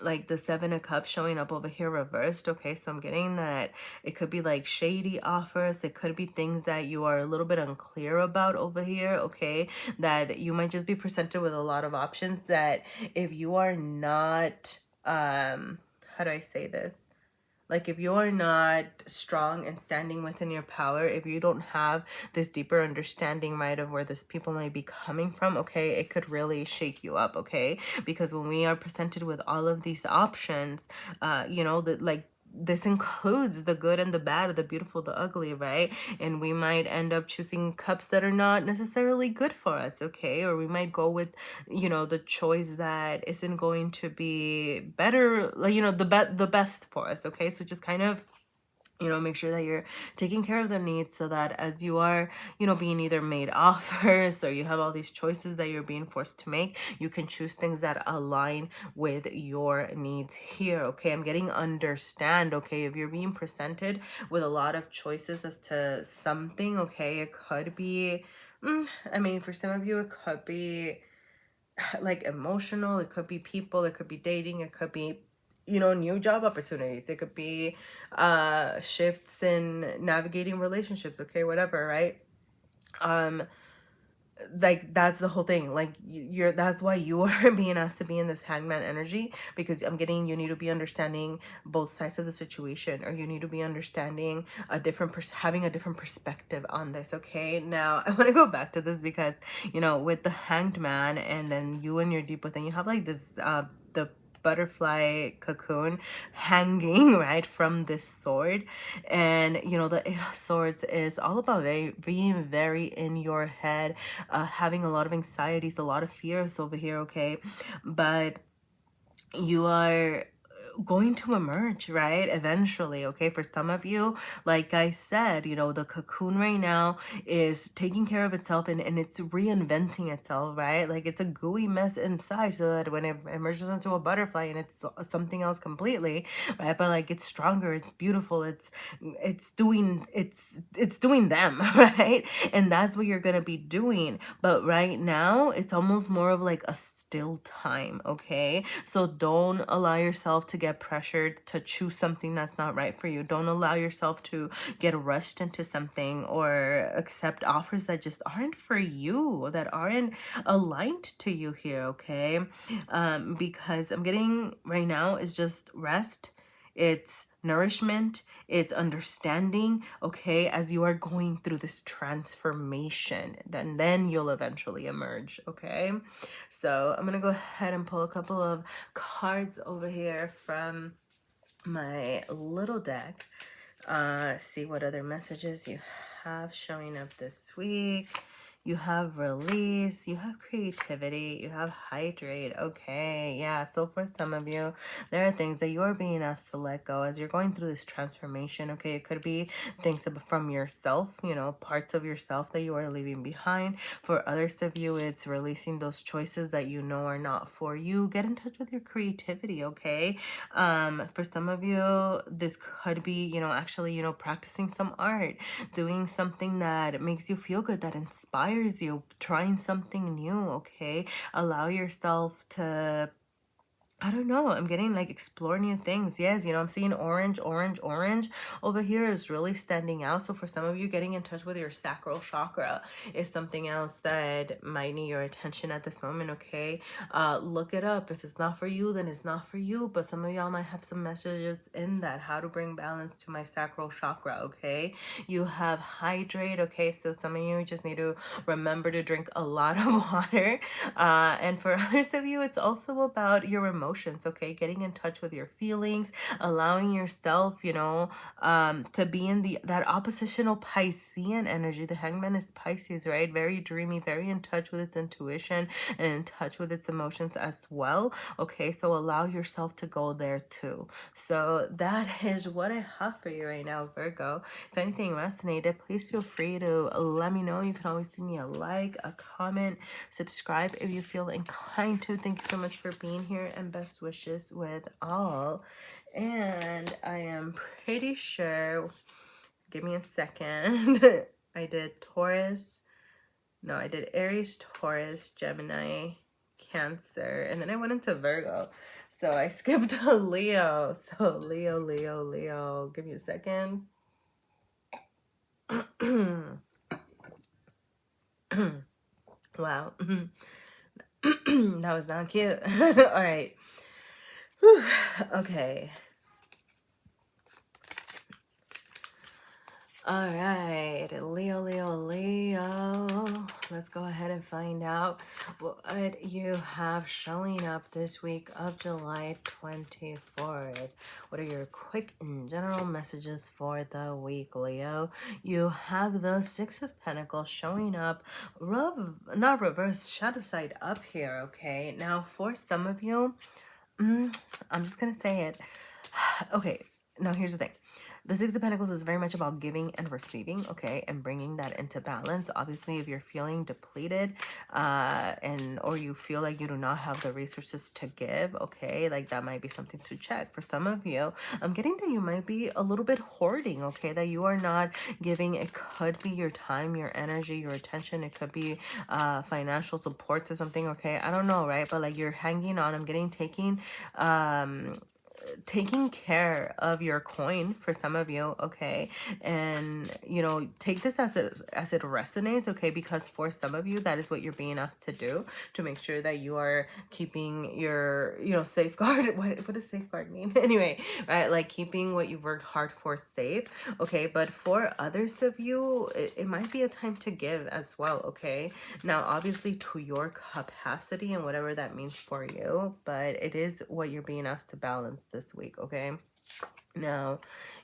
like, the Seven of Cups showing up over here reversed, okay? So I'm getting that it could be like shady offers. It could be things that you are a little bit unclear about over here, okay? That you might just be presented with a lot of options that if you are not, how do I say this? Like, if you are not strong and standing within your power, if you don't have this deeper understanding, right, of where this people might be coming from, okay, it could really shake you up, okay? Because when we are presented with all of these options, that, like, this includes the good and the bad, the beautiful, the ugly, right? And we might end up choosing cups that are not necessarily good for us, okay? Or we might go with, the choice that isn't going to be better, like, the best for us, okay? So just kind of, make sure that you're taking care of their needs so that as you are, being either made offers or you have all these choices that you're being forced to make, you can choose things that align with your needs here, okay? I'm getting understand, okay? If you're being presented with a lot of choices as to something, okay, it could be, for some of you, it could be like emotional, it could be people, it could be dating, it could be new job opportunities, it could be shifts in navigating relationships, okay, whatever, right? Like, that's the whole thing. Like, that's why you are being asked to be in this hangman energy, because I'm getting, you need to be understanding both sides of the situation, or you need to be understanding having a different perspective on this, okay? Now, I want to go back to this because, with the hanged man, and then you and your deep within, you have like this, the butterfly cocoon hanging right from this sword, and the Eight of Swords is all about being very in your head, having a lot of anxieties, a lot of fears over here, okay? But you are going to emerge, right, eventually, okay? For some of you, like I said, the cocoon right now is taking care of itself, and it's reinventing itself, right? Like, it's a gooey mess inside, so that when it emerges into a butterfly and it's something else completely, right? But like, it's stronger, it's beautiful, it's doing them, right? And that's what you're gonna be doing. But right now, it's almost more of like a still time, okay? So don't allow yourself to get pressured to choose something that's not right for you. Don't allow yourself to get rushed into something or accept offers that just aren't for you, that aren't aligned to you here, okay? Because I'm getting right now is just rest. It's nourishment, it's understanding, okay, as you are going through this transformation, then you'll eventually emerge, okay? So I'm gonna go ahead and pull a couple of cards over here from my little deck, see what other messages you have showing up this week. You have release, you have creativity, you have hydrate. Okay, yeah. So for some of you, there are things that you're being asked to let go as you're going through this transformation. Okay, it could be things from yourself, you know, parts of yourself that you are leaving behind. For others of you, it's releasing those choices that you know are not for you. Get in touch with your creativity, okay? For some of you, this could be, you know, actually, you know, practicing some art, doing something that makes you feel good, that inspires you, trying something new, okay? Allow yourself to, I don't know. I'm getting like explore new things. Yes, you know, I'm seeing orange, orange, orange over here is really standing out. So for some of you, getting in touch with your sacral chakra is something else that might need your attention at this moment, okay? Look it up. If it's not for you, then it's not for you. But some of y'all might have some messages in that. How to bring balance to my sacral chakra, okay? You have hydrate, okay? So some of you just need to remember to drink a lot of water. And for others of you, it's also about your emotions, okay? Getting in touch with your feelings, allowing yourself, you know, to be in that oppositional Piscean energy. The Hangman is Pisces, right? Very dreamy, very in touch with its intuition and in touch with its emotions as well. Okay, so allow yourself to go there too. So that is what I have for you right now, Virgo. If anything resonated, please feel free to let me know. You can always give me a like, a comment, subscribe if you feel inclined to. Thank you so much for being here, and best wishes with all. And I am pretty sure, give me a second. I did Taurus. No, I did Aries, Taurus, Gemini, Cancer, and then I went into Virgo. So I skipped a Leo. So Leo, Leo, Leo. Give me a second. Wow. That was not cute. All right. Whew. Okay. All right, Leo, Leo, Leo. Let's go ahead and find out what you have showing up this week of July 24th. What are your quick and general messages for the week, Leo? You have the Six of Pentacles showing up, not reverse, shadow side up here, okay? Now, for some of you, I'm just going to say it. Okay, now here's the thing. The Six of Pentacles is very much about giving and receiving, okay, and bringing that into balance. Obviously, if you're feeling depleted or you feel like you do not have the resources to give, okay, like that might be something to check. For some of you, I'm getting that you might be a little bit hoarding, okay, that you are not giving. It could be your time, your energy, your attention. It could be financial support to something, okay, I don't know, right? But like you're hanging on. I'm getting taking care of your coin for some of you, okay? And you know, take this as it resonates, okay? Because for some of you, that is what you're being asked to do, to make sure that you are keeping your, you know, safeguard. What does safeguard mean? Anyway, right? Like keeping what you've worked hard for safe, okay? But for others of you, it might be a time to give as well, okay? Now, obviously to your capacity and whatever that means for you, but it is what you're being asked to balance this week, okay? Now,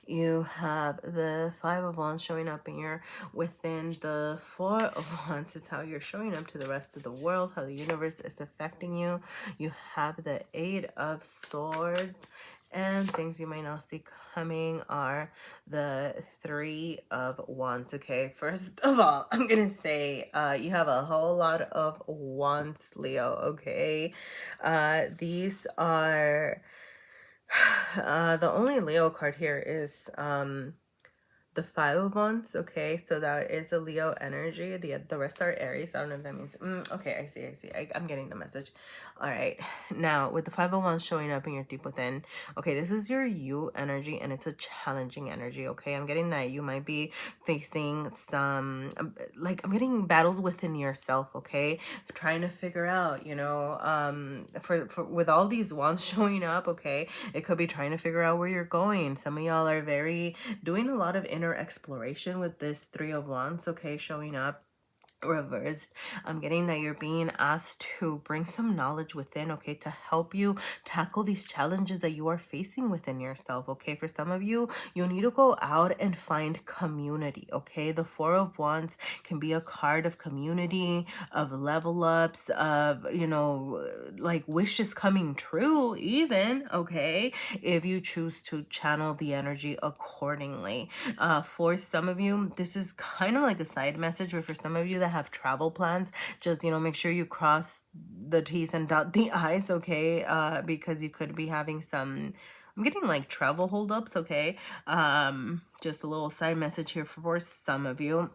you have the Five of Wands showing up in your within. The Four of Wands is how you're showing up to the rest of the world, how the universe is affecting you. You have the Eight of Swords, and things you might not see coming are the Three of Wands, okay? First of all, I'm gonna say you have a whole lot of wands, Leo, okay? These are the only Leo card here is the Five of Wands, okay? So that is a Leo energy. The rest are Aries. I don't know if that means... okay, I see. I'm getting the message. All right. Now, with the Five of Wands showing up in your deep within, okay, this is your you energy, and it's a challenging energy, okay? I'm getting that you might be facing some... like, I'm getting battles within yourself, okay? Trying to figure out, you know, for with all these wands showing up, okay? It could be trying to figure out where you're going. Some of y'all are doing a lot of inner exploration with this Three of Wands, okay, showing up. reversed. I'm getting that you're being asked to bring some knowledge within, okay, to help you tackle these challenges that you are facing within yourself, okay? For some of you, you need to go out and find community, okay? The Four of Wands can be a card of community, of level ups, of, you know, like wishes coming true even, okay? If you choose to channel the energy accordingly. For some of you, this is kind of like a side message, but for some of you that have travel plans, just, you know, make sure you cross the T's and dot the I's, okay? Because you could be having some, I'm getting like travel holdups, okay? Just a little side message here for some of you.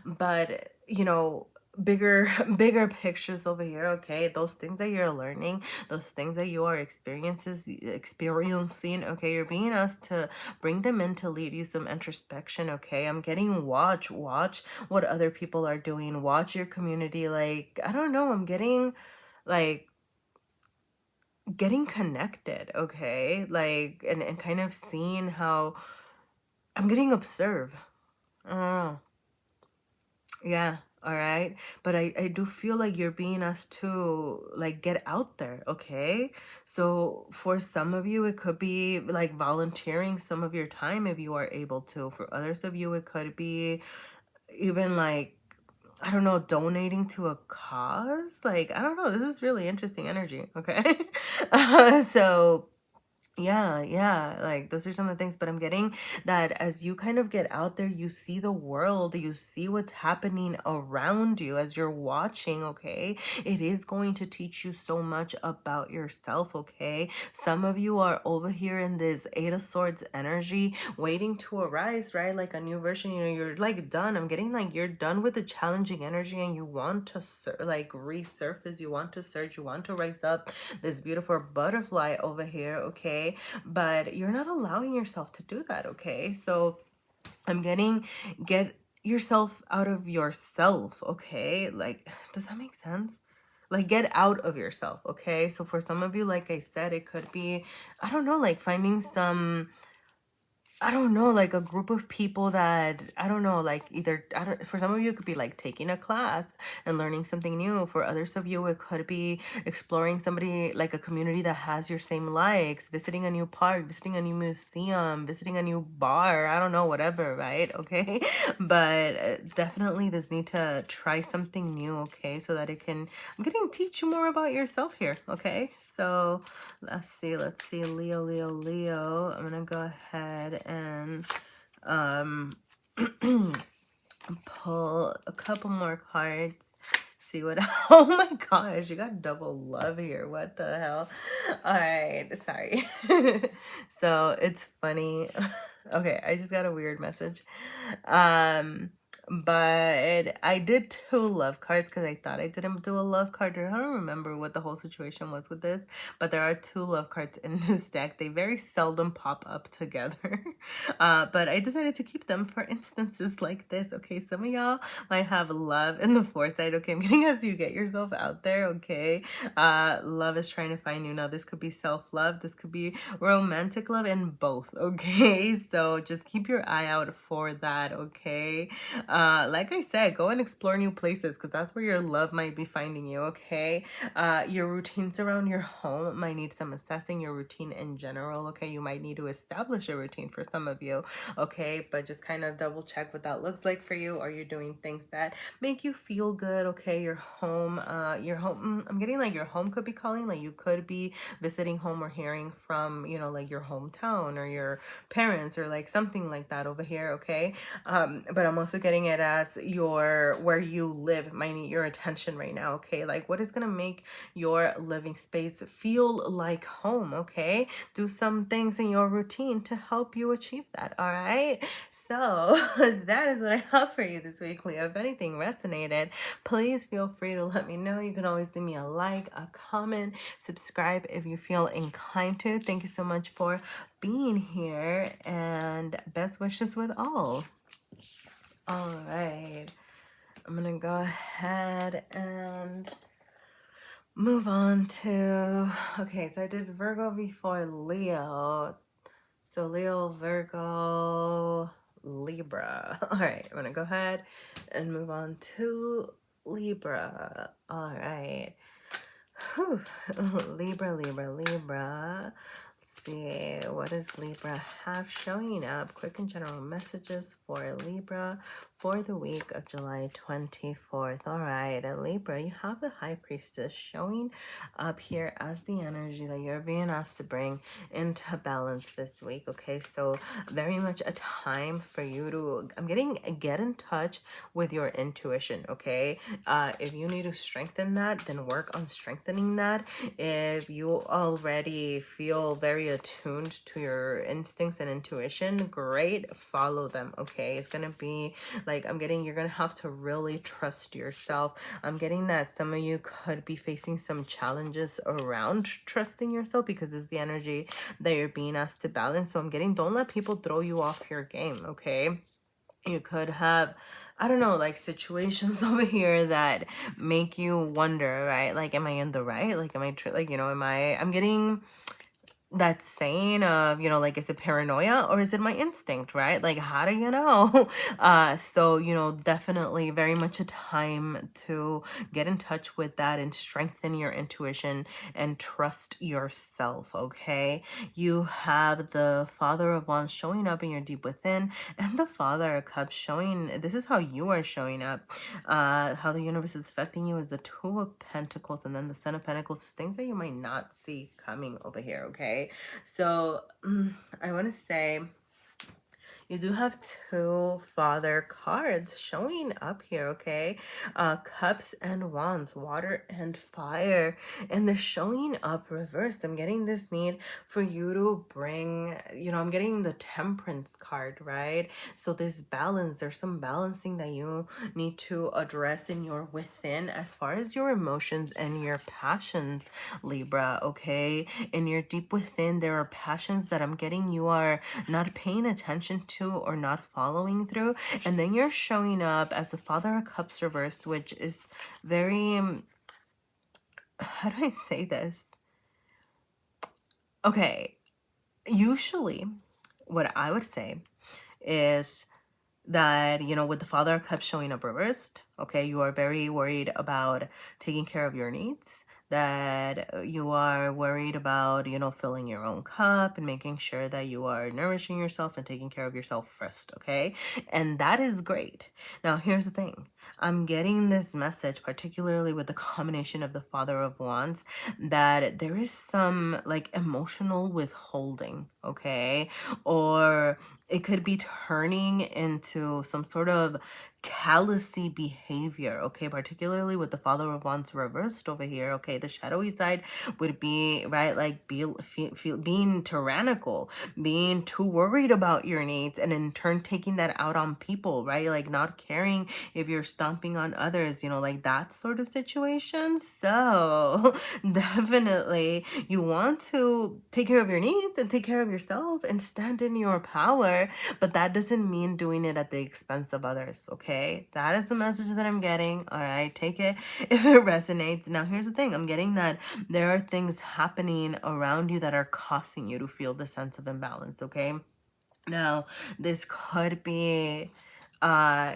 But you know, bigger bigger pictures over here, okay? Those things that you're learning, those things that you are experiencing, okay, you're being asked to bring them in to lead you some introspection, okay? I'm getting watch what other people are doing, watch your community, like, I don't know, I'm getting like getting connected, okay? Like, and kind of seeing how I'm getting observed. I don't know. Yeah, all right. But I do feel like you're being asked to like get out there, okay? So for some of you, it could be like volunteering some of your time if you are able to. For others of you, it could be even like, I don't know, donating to a cause. Like, I don't know. This is really interesting energy, okay? So yeah, like those are some of the things, but I'm getting that as you kind of get out there, you see the world, you see what's happening around you as you're watching, okay? It is going to teach you so much about yourself, okay? Some of you are over here in this Eight of Swords energy, waiting to arise, right? Like a new version, you know, you're like done. I'm getting like you're done with the challenging energy and you want to like resurface, you want to surge, you want to rise up, this beautiful butterfly over here, okay? But you're not allowing yourself to do that, okay? So I'm getting, get yourself out of yourself, okay? Like, does that make sense? Like, get out of yourself, okay? So for some of you, like I said, it could be, I don't know, like finding some, I don't know, like a group of people that, I don't know, like either, I don't, for some of you, it could be like taking a class and learning something new. For others of you, it could be exploring somebody, like a community that has your same likes, visiting a new park, visiting a new museum, visiting a new bar, I don't know, whatever, right? Okay. But definitely this need to try something new, okay? So that it can, I'm getting teach you more about yourself here, okay? So let's see, Leo. I'm gonna go ahead and pull a couple more cards. See what, oh my gosh, you got double love here. What the hell? All right, sorry. So it's funny. Okay, I just got a weird message. But I did two love cards because I thought I didn't do a love card. I don't remember what the whole situation was with this, but there are two love cards in this deck. They very seldom pop up together. But I decided to keep them for instances like this. Okay, some of y'all might have love in the foresight. Okay, I'm getting as you get yourself out there. Okay, love is trying to find you. Now, this could be self-love. This could be romantic love, and both. Okay, so just keep your eye out for that. Okay, like I said, go and explore new places because that's where your love might be finding you. Okay, your routines around your home might need some assessing. Your routine in general, okay, you might need to establish a routine for some of you, okay, but just kind of double check what that looks like for you. Are you doing things that make you feel good? Okay, your home, I'm getting like your home could be calling, like you could be visiting home or hearing from, you know, like your hometown or your parents or like something like that over here, okay? But I'm also getting it as your, where you live might need your attention right now, okay? Like what is gonna make your living space feel like home, okay? Do some things in your routine to help you achieve that, all right? So that is what I have for you this week, Leo. If anything resonated, please feel free to let me know. You can always leave me a like, a comment, subscribe if you feel inclined to. Thank you so much for being here, and best wishes with all. All right, I'm gonna go ahead and move on to, okay, so I did Virgo before Leo. So Leo, Virgo, Libra. All right, I'm gonna go ahead and move on to Libra. All right. Whew. Libra, Libra, Libra. Let's see, what does Libra have showing up? Quick and general messages for Libra for the week of July 24th. All right, Libra, you have the High Priestess showing up here as the energy that you're being asked to bring into balance this week. Okay, so very much a time for you to, I'm getting, get in touch with your intuition. Okay, if you need to strengthen that, then work on strengthening that. If you already feel very attuned to your instincts and intuition, great, follow them. Okay, it's gonna be like, I'm getting, you're gonna have to really trust yourself. I'm getting that some of you could be facing some challenges around trusting yourself because it's the energy that you're being asked to balance. So I'm getting, don't let people throw you off your game. Okay, you could have, I don't know, like situations over here that make you wonder, right? Like, am I in the right? Like, am I, like, you know, I'm getting that saying of, you know, like, is it paranoia or is it my instinct, right? Like, how do you know? So, you know, definitely very much a time to get in touch with that and strengthen your intuition and trust yourself. Okay, you have the Father of Wands showing up in your deep within, and the Father of Cups showing, this is how you are showing up. How the universe is affecting you is the Two of Pentacles, and then the Son of Pentacles, things that you might not see coming over here. Okay, so I want to say you do have two Father cards showing up here. Okay, Cups and Wands, water and fire, and they're showing up reversed. I'm getting this need for you to bring, you know, I'm getting the Temperance card, right? So this balance, there's some balancing that you need to address in your within as far as your emotions and your passions, Libra. Okay, in your deep within, there are passions that I'm getting you are not paying attention to or not following through, and then you're showing up as the Father of Cups reversed, which is very, how do I say this? Okay, usually what I would say is that, you know, with the Father of Cups showing up reversed, okay, you are very worried about taking care of your needs, that you are worried about, you know, filling your own cup and making sure that you are nourishing yourself and taking care of yourself first. Okay, and that is great. Now here's the thing, I'm getting this message, particularly with the combination of the Father of Wands, that there is some like emotional withholding. Okay, or it could be turning into some sort of callousy behavior. Okay, particularly with the Father of Wands reversed over here. Okay, the shadowy side would be, right, like being tyrannical, being too worried about your needs, and in turn taking that out on people, right? Like not caring if you're stomping on others, you know, like that sort of situation. So definitely you want to take care of your needs and take care of yourself and stand in your power, but that doesn't mean doing it at the expense of others. Okay, that is the message that I'm getting. All right, take it if it resonates. Now here's the thing, I'm getting that there are things happening around you that are causing you to feel the sense of imbalance. Okay, now this could be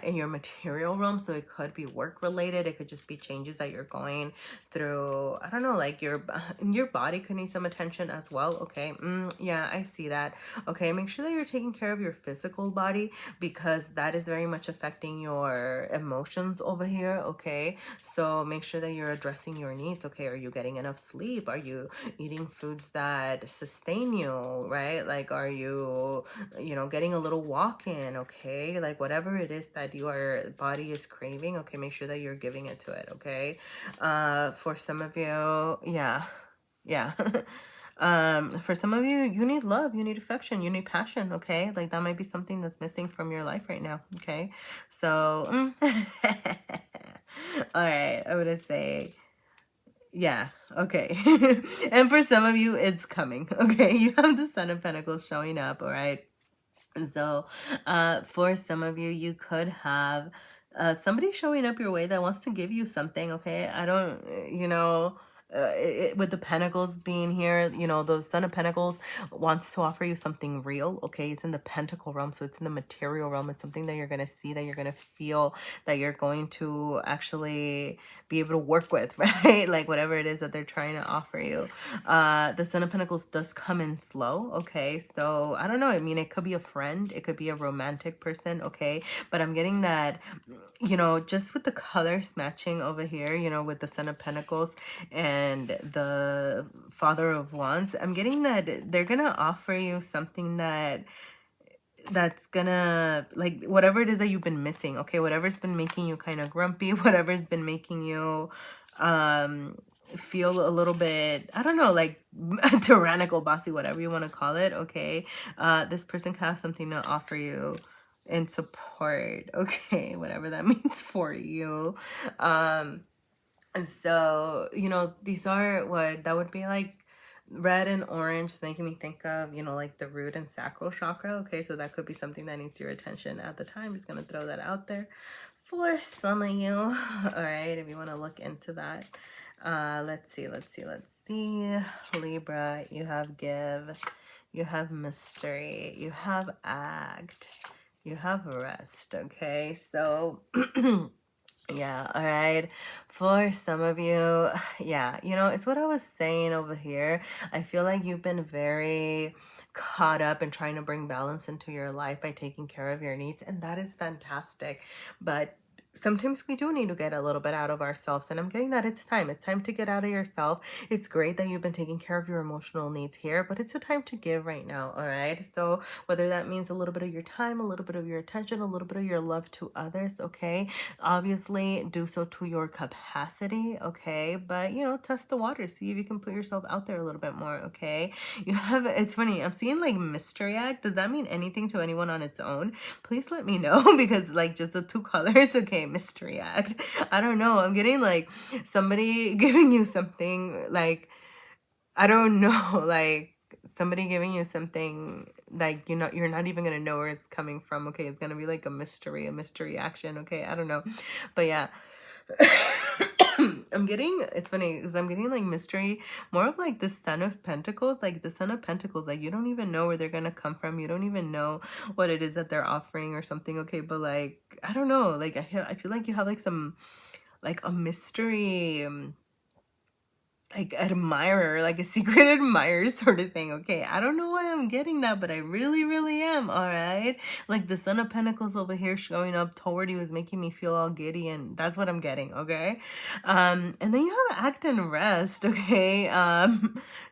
in your material realm, so it could be work related, it could just be changes that you're going through. I don't know, like your body could need some attention as well. Okay, yeah, I see that. Okay, make sure that you're taking care of your physical body because that is very much affecting your emotions over here. Okay, so make sure that you're addressing your needs. Okay, are you getting enough sleep? Are you eating foods that sustain you, right? Like, are you, you know, getting a little walk in? Okay, like whatever it is that your body is craving, okay, make sure that you're giving it to it. Okay, for some of you, yeah. For some of you, you need love, you need affection, you need passion. Okay, like that might be something that's missing from your life right now. Okay, so all right, I would say, yeah, okay. And for some of you, it's coming. Okay, you have the Son of Pentacles showing up. All right, and so for some of you, you could have somebody showing up your way that wants to give you something. Okay, I don't, you know, with the pentacles being here, you know, the Son of Pentacles wants to offer you something real. Okay, it's in the pentacle realm, so it's in the material realm. It's something that you're going to see, that you're going to feel, that you're going to actually be able to work with, right? Like whatever it is that they're trying to offer you. The Son of Pentacles does come in slow. Okay, so I don't know, I mean, it could be a friend, it could be a romantic person. Okay, but I'm getting that, you know, just with the colors matching over here, you know, with the Son of Pentacles and the Father of Wands, I'm getting that they're gonna offer you something that's gonna, like, whatever it is that you've been missing. Okay, whatever's been making you kind of grumpy, whatever's been making you feel a little bit, I don't know, like tyrannical, bossy, whatever you want to call it. Okay, this person can have something to offer you in support. Okay, whatever that means for you. So, you know, these are what that would be like red and orange, is making me think of, you know, like the root and sacral chakra. Okay, so that could be something that needs your attention at the time. Just gonna throw that out there for some of you. All right, if you want to look into that. Let's see. Libra, you have give, you have mystery, you have act, you have rest. Okay, so yeah, all right. For some of you, yeah, you know, it's what I was saying over here. I feel like you've been very caught up in trying to bring balance into your life by taking care of your needs, and that is fantastic. But sometimes we do need to get a little bit out of ourselves, and I'm getting that it's time. It's time to get out of yourself. It's great that you've been taking care of your emotional needs here, but it's a time to give right now, all right? So whether that means a little bit of your time, a little bit of your attention, a little bit of your love to others, okay? Obviously, do so to your capacity, okay? But, you know, test the water. See if you can put yourself out there a little bit more, okay? You have, it's funny, I'm seeing like mystery act. Does that mean anything to anyone on its own? Please let me know, because like just the two colors, okay, mystery act. I don't know. I'm getting like somebody giving you something, like, I don't know, like somebody giving you something like, you know, you're not even gonna know where it's coming from. Okay, it's gonna be like a mystery action. Okay, I don't know, but yeah. I'm getting, it's funny because I'm getting like mystery, more of like the Son of Pentacles, like the Son of Pentacles, like you don't even know where they're gonna come from. You don't even know what it is that they're offering or something. Okay, but like, I don't know, like I feel like you have like some, like a mystery, like admirer, like a secret admirer sort of thing. Okay, I don't know why I'm getting that, but I really am. All right, like the Son of Pentacles over here showing up toward you is making me feel all giddy, and that's what I'm getting. Okay, and then you have act and rest. Okay,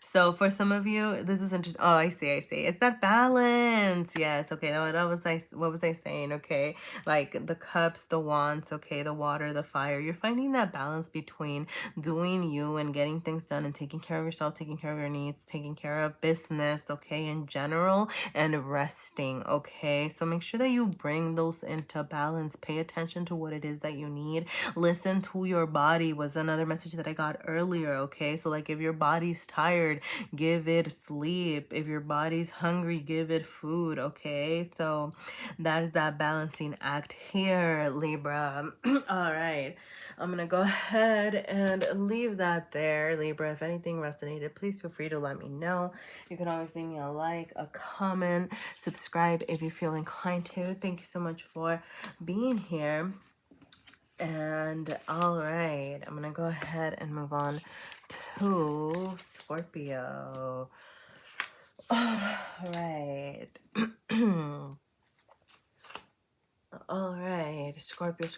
so for some of you, this is interesting. Oh, I see. It's that balance. Yes. Okay, what was I saying? Okay, like the cups, the wands. Okay, the water, the fire. You're finding that balance between doing you and getting things done and taking care of yourself, taking care of your needs, taking care of business, okay, in general, and resting, okay? So make sure that you bring those into balance. Pay attention to what it is that you need. Listen to your body was another message that I got earlier, okay? So like if your body's tired, give it sleep. If your body's hungry, give it food, okay? So that is that balancing act here, Libra. All right. I'm going to go ahead and leave that there, Libra. If anything resonated, please feel free to let me know. You can always leave me a like, a comment, subscribe if you feel inclined to. Thank you so much for being here. And all right, I'm going to go ahead and move on to Scorpio. All right. All right, Scorpio.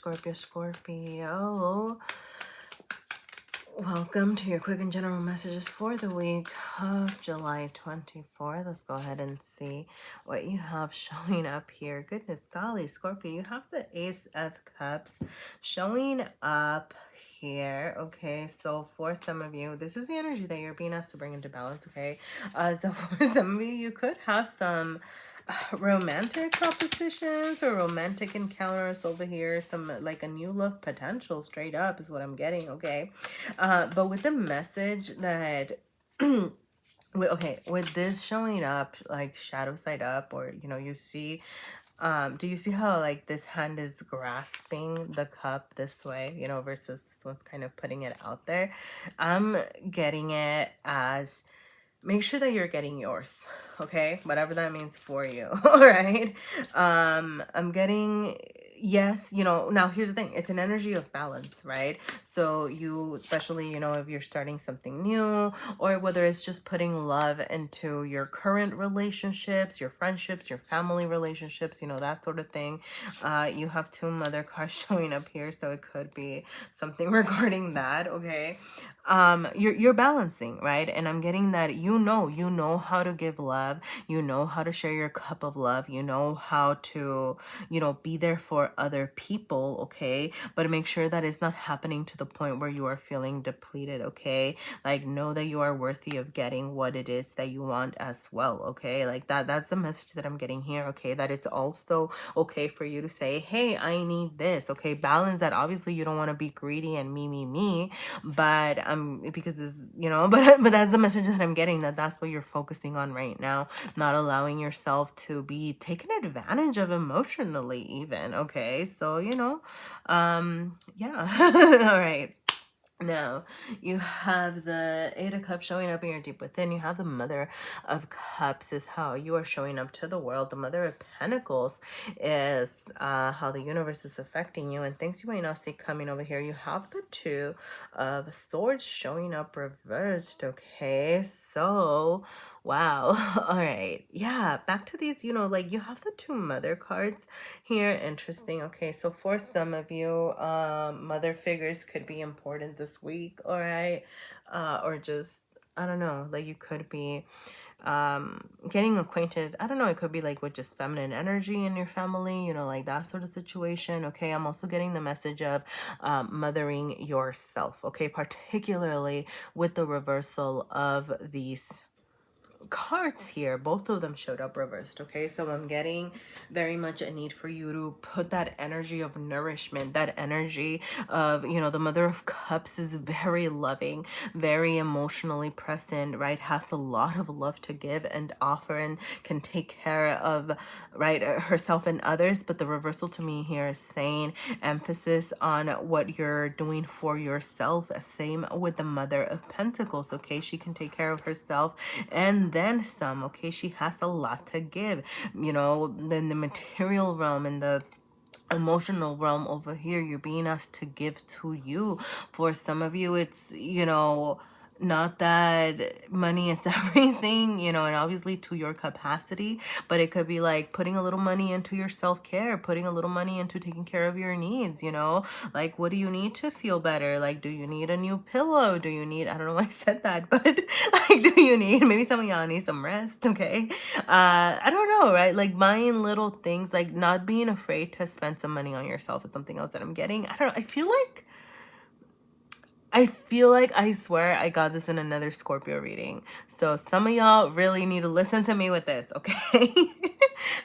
Welcome to your quick and general messages for the week of July 24th. Let's go ahead and see what you have showing up here. Goodness golly, Scorpio, you have the Ace of Cups showing up here. Okay, so for some of you, this is the energy that you're being asked to bring into balance. Okay, so for some of you, you could have some romantic propositions or romantic encounters over here, some like a new love potential straight up is what I'm getting. Okay, but with the message that okay, with this showing up like shadow side up, or you know, you see, do you see how like this hand is grasping the cup this way, you know, versus this one's kind of putting it out there. I'm getting it as, make sure that you're getting yours, okay? Whatever that means for you, all right? I'm getting, yes, you know, now here's the thing. It's an energy of balance, right? So you, especially, you know, if you're starting something new, or whether it's just putting love into your current relationships, your friendships, your family relationships, you know, that sort of thing. You have two mother cards showing up here, so it could be something regarding that, okay? You're balancing, right? And I'm getting that you know how to give love, you know how to share your cup of love, you know how to, you know, be there for other people, okay? But make sure that it's not happening to the point where you are feeling depleted, okay? Like, know that you are worthy of getting what it is that you want as well, okay? Like that's the message that I'm getting here, okay? That it's also okay for you to say, hey, I need this, okay? Balance that. Obviously you don't want to be greedy and me, but because this, you know, but that's the message that I'm getting, that that's what you're focusing on right now, not allowing yourself to be taken advantage of emotionally even, okay? So, you know, yeah. All right. Now, you have the Eight of Cups showing up in your deep within. You have the Mother of Cups is how you are showing up to the world. The Mother of Pentacles is how the universe is affecting you and things you might not see coming over here. You have the Two of Swords showing up reversed, okay? So, wow. All right. Yeah, back to these, you know, like you have the two Mother cards here. Interesting. Okay, so for some of you, mother figures could be important this week, all right? Or just, I don't know, like you could be getting acquainted, I don't know, it could be like with just feminine energy in your family, you know, like that sort of situation, okay? I'm also getting the message of mothering yourself, okay? Particularly with the reversal of these cards here, both of them showed up reversed, okay? So I'm getting very much a need for you to put that energy of nourishment, that energy of, you know, the Mother of Cups is very loving, very emotionally present, right? Has a lot of love to give and offer and can take care of, right, herself and others. But the reversal to me here is saying emphasis on what you're doing for yourself. Same with the Mother of Pentacles, okay? She can take care of herself and then some, okay? She has a lot to give, you know, in the material realm, in the emotional realm over here, you're being asked to give to you. For some of you, it's, you know, not that money is everything, you know, and obviously to your capacity, but it could be like putting a little money into your self-care, putting a little money into taking care of your needs, you know, like what do you need to feel better? Like, do you need a new pillow? Do you need, I don't know why I said that, but like, do you need, maybe some of y'all need some rest, okay? I don't know, right? Like buying little things, like not being afraid to spend some money on yourself is something else that I'm getting. I don't know, I swear I got this in another Scorpio reading. So some of y'all really need to listen to me with this, okay?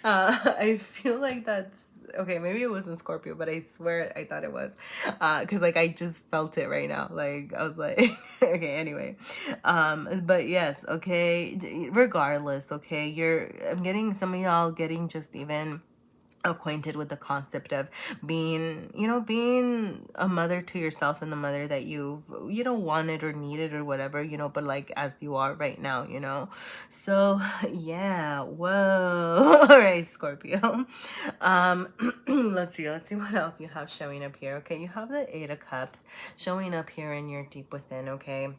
I feel like that's, okay, maybe it wasn't Scorpio, but I swear I thought it was. Because like I just felt it right now. Like I was like, okay, anyway. But yes, okay, regardless, okay, I'm getting some of y'all getting just even acquainted with the concept of being, you know, being a mother to yourself and the mother that you know, wanted or needed or whatever, you know, but like as you are right now, you know. So yeah, whoa. All right, Scorpio. Let's see what else you have showing up here. Okay, you have the Eight of Cups showing up here in your deep within, okay?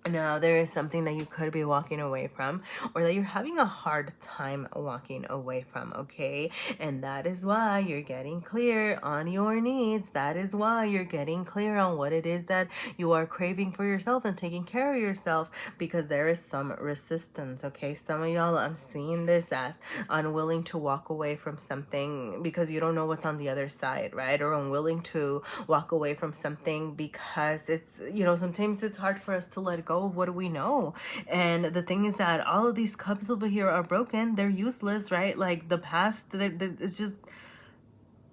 Now, there is something that you could be walking away from, or that you're having a hard time walking away from, okay? And that is why you're getting clear on your needs. That is why you're getting clear on what it is that you are craving for yourself and taking care of yourself, because there is some resistance, okay? Some of y'all, I'm seeing this as unwilling to walk away from something because you don't know what's on the other side, right? Or unwilling to walk away from something because it's, you know, sometimes it's hard for us to let go of what we know. And the thing is that all of these cups over here are broken. They're useless, right? Like the past, it's just,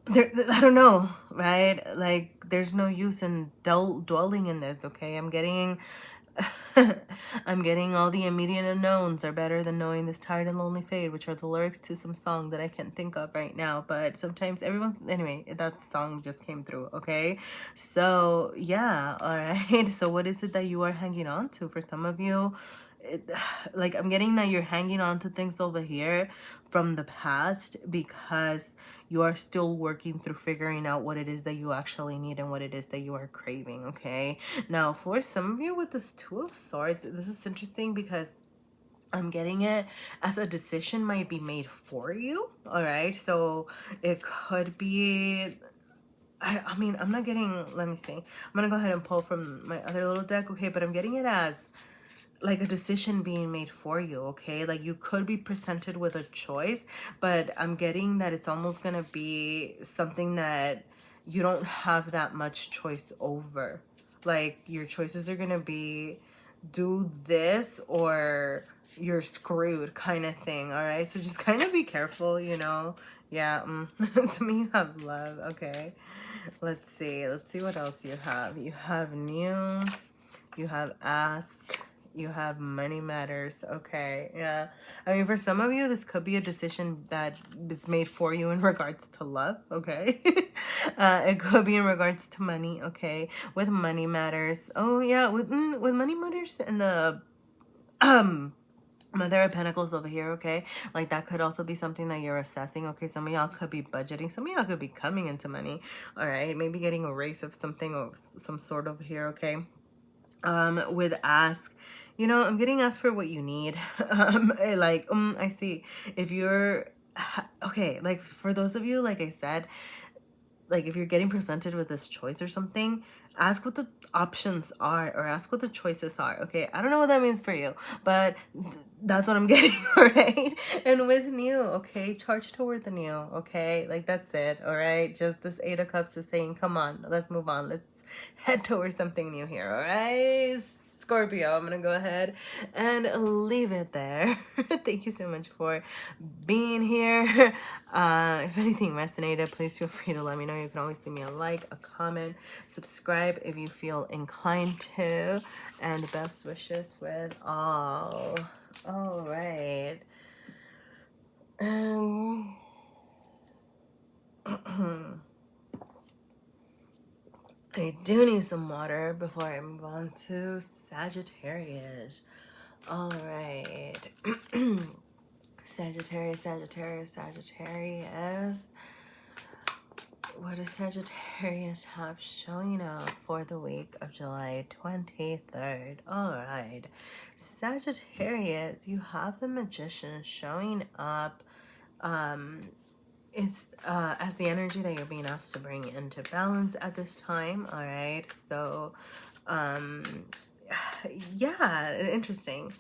I don't know, right? Like there's no use in dwelling in this, okay? I'm getting I'm getting all the immediate unknowns are better than knowing this tired and lonely fade, which are the lyrics to some song that I can't think of right now. But sometimes anyway, that song just came through, okay? So, yeah, all right. So what is it that you are hanging on to? For some of you, like I'm getting that you're hanging on to things over here from the past because you are still working through figuring out what it is that you actually need and what it is that you are craving. Okay, now for some of you with this Two of Swords, this is interesting because I'm getting it as a decision might be made for you. All right, so it could be, I mean, I'm not getting, let me see, I'm gonna go ahead and pull from my other little deck. Okay, but I'm getting it as like a decision being made for you. Okay, like you could be presented with a choice, but I'm getting that it's almost gonna be something that you don't have that much choice over. Like your choices are gonna be do this or you're screwed kind of thing. All right, so just kind of be careful, you know. Yeah. Some of you have love. Okay, let's see what else you have. You have new, you have ask, you have money matters. Okay, yeah. I mean, for some of you, this could be a decision that is made for you in regards to love. Okay. It could be in regards to money. Okay, with money matters. Oh yeah, with money matters and the Mother of Pentacles over here. Okay, like that could also be something that you're assessing. Okay, some of y'all could be budgeting, some of y'all could be coming into money. All right, maybe getting a raise of something or some sort over here. Okay, with ask, you know, I'm getting asked for what you need. Like I see if you're okay, like for those of you, like I said, like if you're getting presented with this choice or something, ask what the options are or ask what the choices are. Okay, I don't know what that means for you, but that's what I'm getting. All right, and with new, okay, charge toward the new. Okay, like that's it. All right, just this Eight of Cups is saying, come on, let's move on, let's head towards something new here. All right, Scorpio, I'm gonna go ahead and leave it there. Thank you so much for being here. If anything resonated, please feel free to let me know. You can always leave me a like, a comment, subscribe if you feel inclined to, and best wishes with all. All right. I do need some water before I move on to Sagittarius. All right. Sagittarius, Sagittarius, Sagittarius. What does Sagittarius have showing up for the week of July 23rd? All right. Sagittarius, you have the Magician showing up. It's as the energy that you're being asked to bring into balance at this time. All right, so yeah, interesting.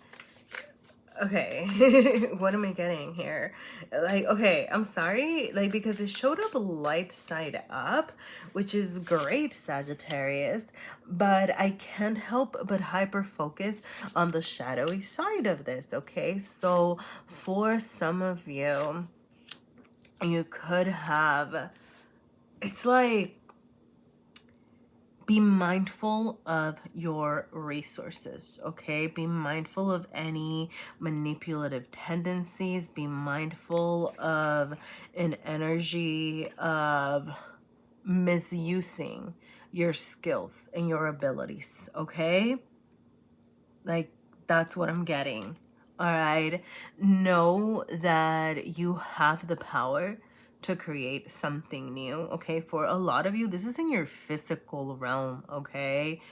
Okay, what am I getting here? Like, okay, I'm sorry, like, because it showed up light side up, which is great, Sagittarius, but I can't help but hyper focus on the shadowy side of this. Okay, so for some of you, you could have, it's like, be mindful of your resources, okay? Be mindful of any manipulative tendencies. Be mindful of an energy of misusing your skills and your abilities, okay? Like, that's what I'm getting, all right? Know that you have the power to create something new. Okay, for a lot of you, this is in your physical realm. Okay,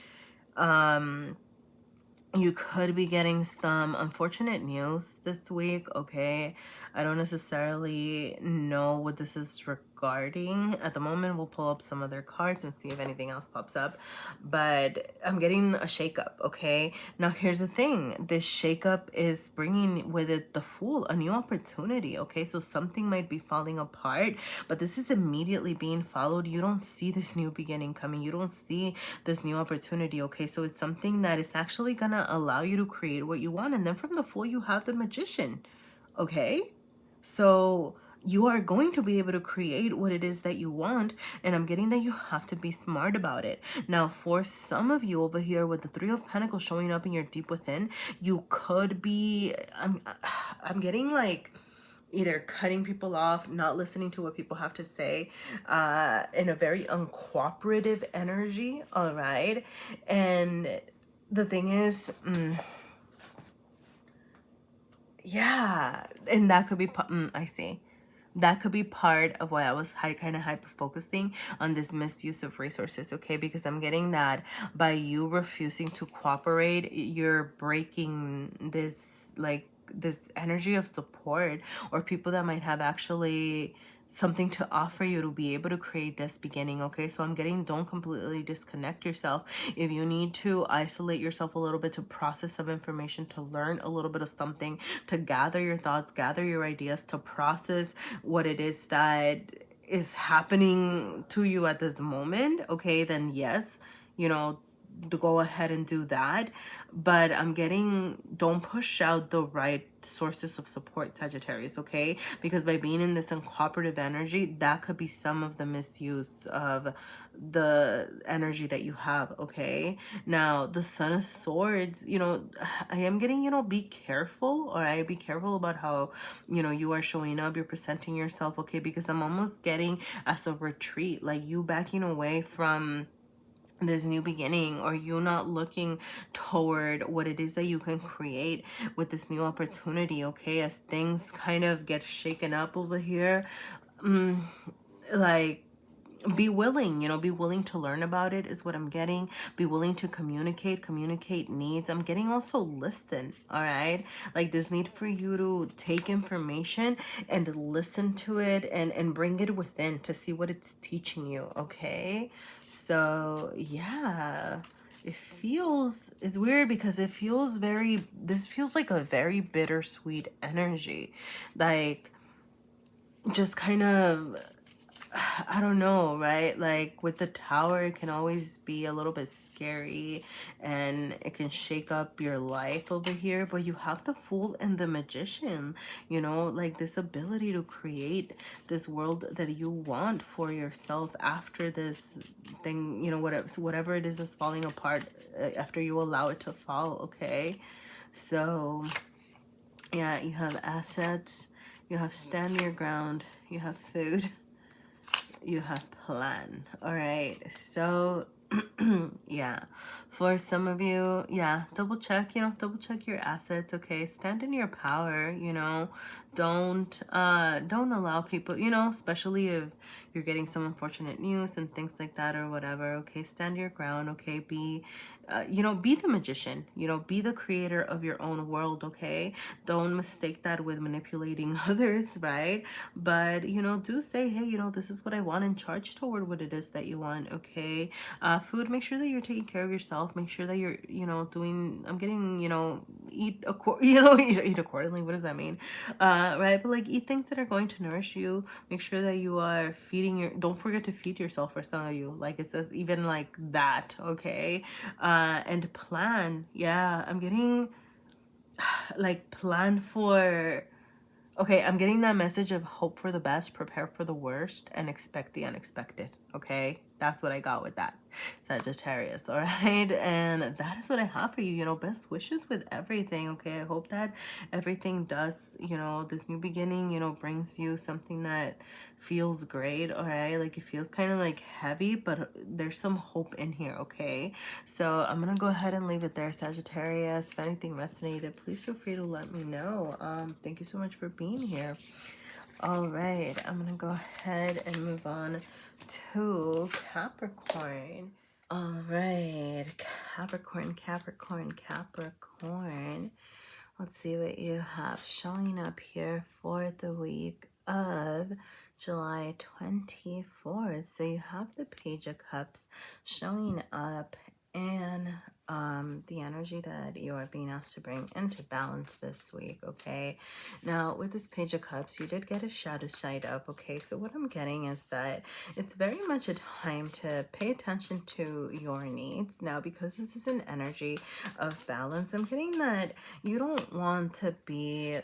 you could be getting some unfortunate news this week. Okay, I don't necessarily know what this is regarding at the moment. We'll pull up some other cards and see if anything else pops up, but I'm getting a shakeup. Okay, now here's the thing, this shakeup is bringing with it the Fool, a new opportunity. Okay, so something might be falling apart, but this is immediately being followed. You don't see this new beginning coming, you don't see this new opportunity. Okay, so it's something that is actually gonna allow you to create what you want. And then from the Fool, you have the Magician. Okay, so you are going to be able to create what it is that you want. And I'm getting that you have to be smart about it. Now, for some of you over here with the Three of Pentacles showing up in your deep within, you could be, I'm getting like either cutting people off, not listening to what people have to say, in a very uncooperative energy. All right. And the thing is, yeah, and that could be, I see. That could be part of why I was kind of hyper focusing on this misuse of resources, okay? Because I'm getting that by you refusing to cooperate, you're breaking this, like, this energy of support, or people that might have actually something to offer you to be able to create this beginning, okay? So I'm getting, don't completely disconnect yourself. If you need to isolate yourself a little bit to process some information, to learn a little bit of something, to gather your thoughts, gather your ideas, to process what it is that is happening to you at this moment, okay, then yes, you know, to go ahead and do that. But I'm getting, don't push out the right sources of support, Sagittarius, okay? Because by being in this uncooperative energy, that could be some of the misuse of the energy that you have, okay? Now, the Son of Swords, you know, I am getting, you know, be careful, or I be careful about how, you know, you are showing up, you're presenting yourself, okay? Because I'm almost getting as a retreat, like you backing away from this new beginning, or you not looking toward what it is that you can create with this new opportunity, okay? As things kind of get shaken up over here, like, be willing, you know, be willing to learn about it is what I'm getting. Be willing to communicate needs. I'm getting also listen, all right? Like this need for you to take information and listen to it, and bring it within to see what it's teaching you, okay? So yeah, it feels, it's weird because it feels very, this feels like a very bittersweet energy, like just kind of, I don't know, right? Like with the Tower, it can always be a little bit scary and it can shake up your life over here. But you have the Fool and the Magician, you know, like this ability to create this world that you want for yourself after this thing, you know, whatever it is that's falling apart, after you allow it to fall, okay? So yeah, you have assets, you have stand your ground, you have food, you have plan. All right, so yeah, for some of you, yeah, double check, you know, double check your assets, okay? Stand in your power, you know. Don't allow people, you know, especially if you're getting some unfortunate news and things like that or whatever, okay? Stand your ground, okay? Be you know, be the magician, you know, be the creator of your own world, okay? Don't mistake that with manipulating others, right? But, you know, do say, hey, you know, this is what I want, and charge toward what it is that you want, okay? Food, make sure that you're taking care of yourself. Make sure that you're, you know, doing, I'm getting, you know, eat accordingly. What does that mean? Right? But like, eat things that are going to nourish you. Make sure that you are feeding don't forget to feed yourself, for some of you. Like, it says even like that, okay? And plan. Yeah, I'm getting like plan for, okay, I'm getting that message of hope for the best, prepare for the worst, and expect the unexpected, okay? That's what I got with that, Sagittarius, all right? And that is what I have for you, you know, best wishes with everything, okay? I hope that everything does, you know, this new beginning, you know, brings you something that feels great, all right? Like, it feels kind of like heavy, but there's some hope in here, okay? So I'm gonna go ahead and leave it there, Sagittarius. If anything resonated, please feel free to let me know. Thank you so much for being here. All right, I'm gonna go ahead and move on to Capricorn. All right, Capricorn. Let's see what you have showing up here for the week of July 24th. So you have the Page of Cups showing up, and the energy that you are being asked to bring into balance this week, okay? Now, with this Page of Cups, you did get a shadow side up, okay? So what I'm getting is that it's very much a time to pay attention to your needs. Now, because this is an energy of balance, I'm getting that you don't want to be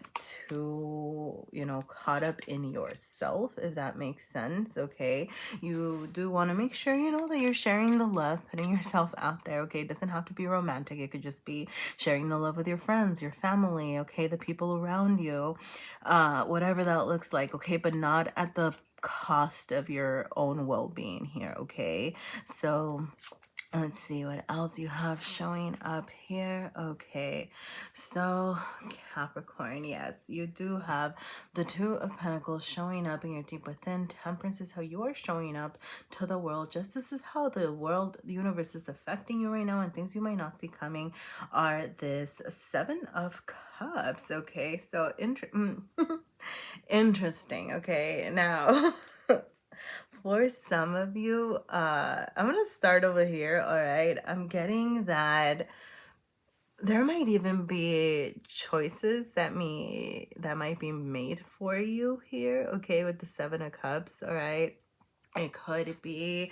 too, caught up in yourself, if that makes sense, okay? You do want to make sure, that you're sharing the love, putting yourself out there, okay? It doesn't have to be romantic. It could just be sharing the love with your friends, your family, okay? The people around you, whatever that looks like, okay? But not at the cost of your own well-being here, okay? So let's see what else you have showing up here. Okay, so Capricorn, yes, you do have the Two of Pentacles showing up in your deep within. Temperance is how you are showing up to the world. Justice is how the world, the universe is affecting you right now, and things you might not see coming are this Seven of Cups. Okay, so interesting. Okay, now for some of you, I'm gonna start over here. All right, I'm getting that there might even be choices that might be made for you here, okay, with the Seven of Cups. All right, it could be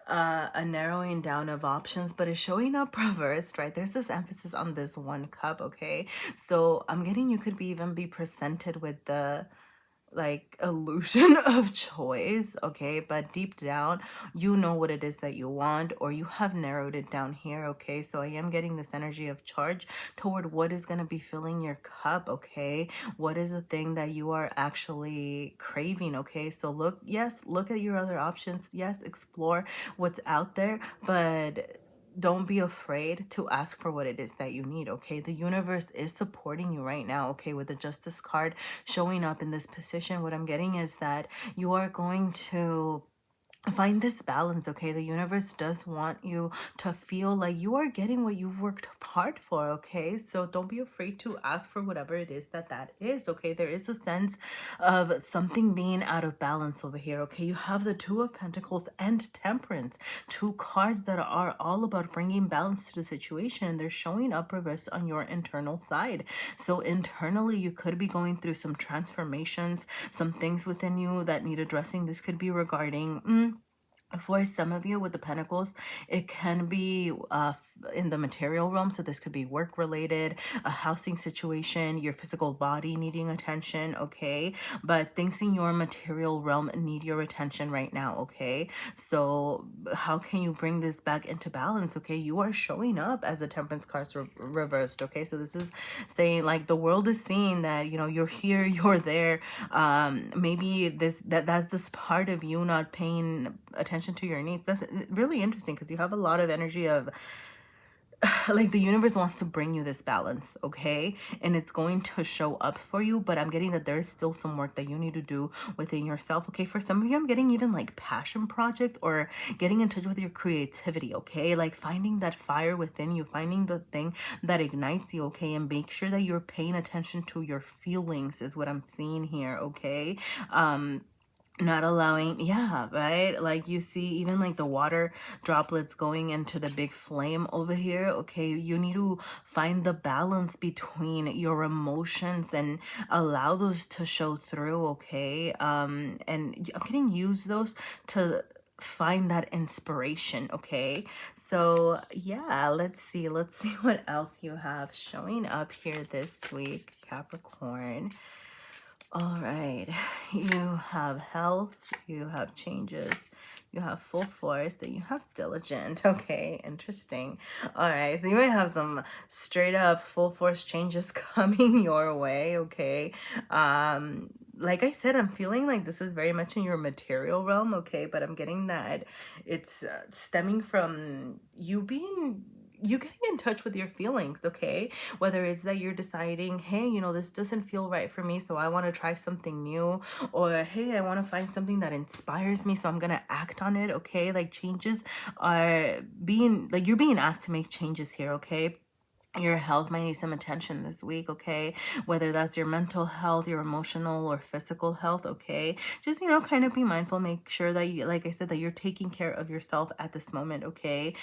a narrowing down of options, but it's showing up reversed, right? There's this emphasis on this one cup, okay? So I'm getting you could be even be presented with the like illusion of choice, okay? But deep down, you know what it is that you want, or you have narrowed it down here, okay? So I am getting this energy of charge toward what is going to be filling your cup, okay? What is the thing that you are actually craving, okay? So look, yes, look at your other options. Yes, explore what's out there, but don't be afraid to ask for what it is that you need, okay? The universe is supporting you right now, okay? With the Justice card showing up in this position, what I'm getting is that you are going to find this balance, okay? The universe does want you to feel like you are getting what you've worked hard for, okay? So don't be afraid to ask for whatever it is that is, okay? There is a sense of something being out of balance over here, okay? You have the Two of Pentacles and Temperance, two cards that are all about bringing balance to the situation, and they're showing up reversed on your internal side. So internally, you could be going through some transformations, some things within you that need addressing. This could be regarding for some of you with the Pentacles, it can be in the material realm. So this could be work related, a housing situation, your physical body needing attention, okay? But things in your material realm need your attention right now, okay? So how can you bring this back into balance, okay? You are showing up as the Temperance cards reversed, okay? So this is saying like the world is seeing that, you're here, you're there. Maybe that's this part of you not paying attention to your needs. That's really interesting because you have a lot of energy of like the universe wants to bring you this balance, okay? And it's going to show up for you, but I'm getting that there's still some work that you need to do within yourself, okay? For some of you, I'm getting even like passion projects or getting in touch with your creativity, okay? Like finding that fire within you, finding the thing that ignites you, okay? And make sure that you're paying attention to your feelings is what I'm seeing here, okay? Not allowing, yeah, right? Like you see even like the water droplets going into the big flame over here, okay? You need to find the balance between your emotions and allow those to show through, okay? And I'm gonna use those to find that inspiration, okay? So yeah, let's see what else you have showing up here this week, Capricorn. All right, you have health, you have changes, you have full force, and you have diligent. Okay, interesting. All right, so you might have some straight up full force changes coming your way, okay? Like I said, I'm feeling like this is very much in your material realm, okay? But I'm getting that it's stemming from you getting in touch with your feelings, okay? Whether it's that you're deciding, hey, this doesn't feel right for me, so I want to try something new, or hey, I want to find something that inspires me, so I'm gonna act on it, okay? Like changes are being, like you're being asked to make changes here, okay? Your health might need some attention this week, okay? Whether that's your mental health, your emotional or physical health, okay? Just, kind of be mindful. Make sure that you, like I said, that you're taking care of yourself at this moment, okay?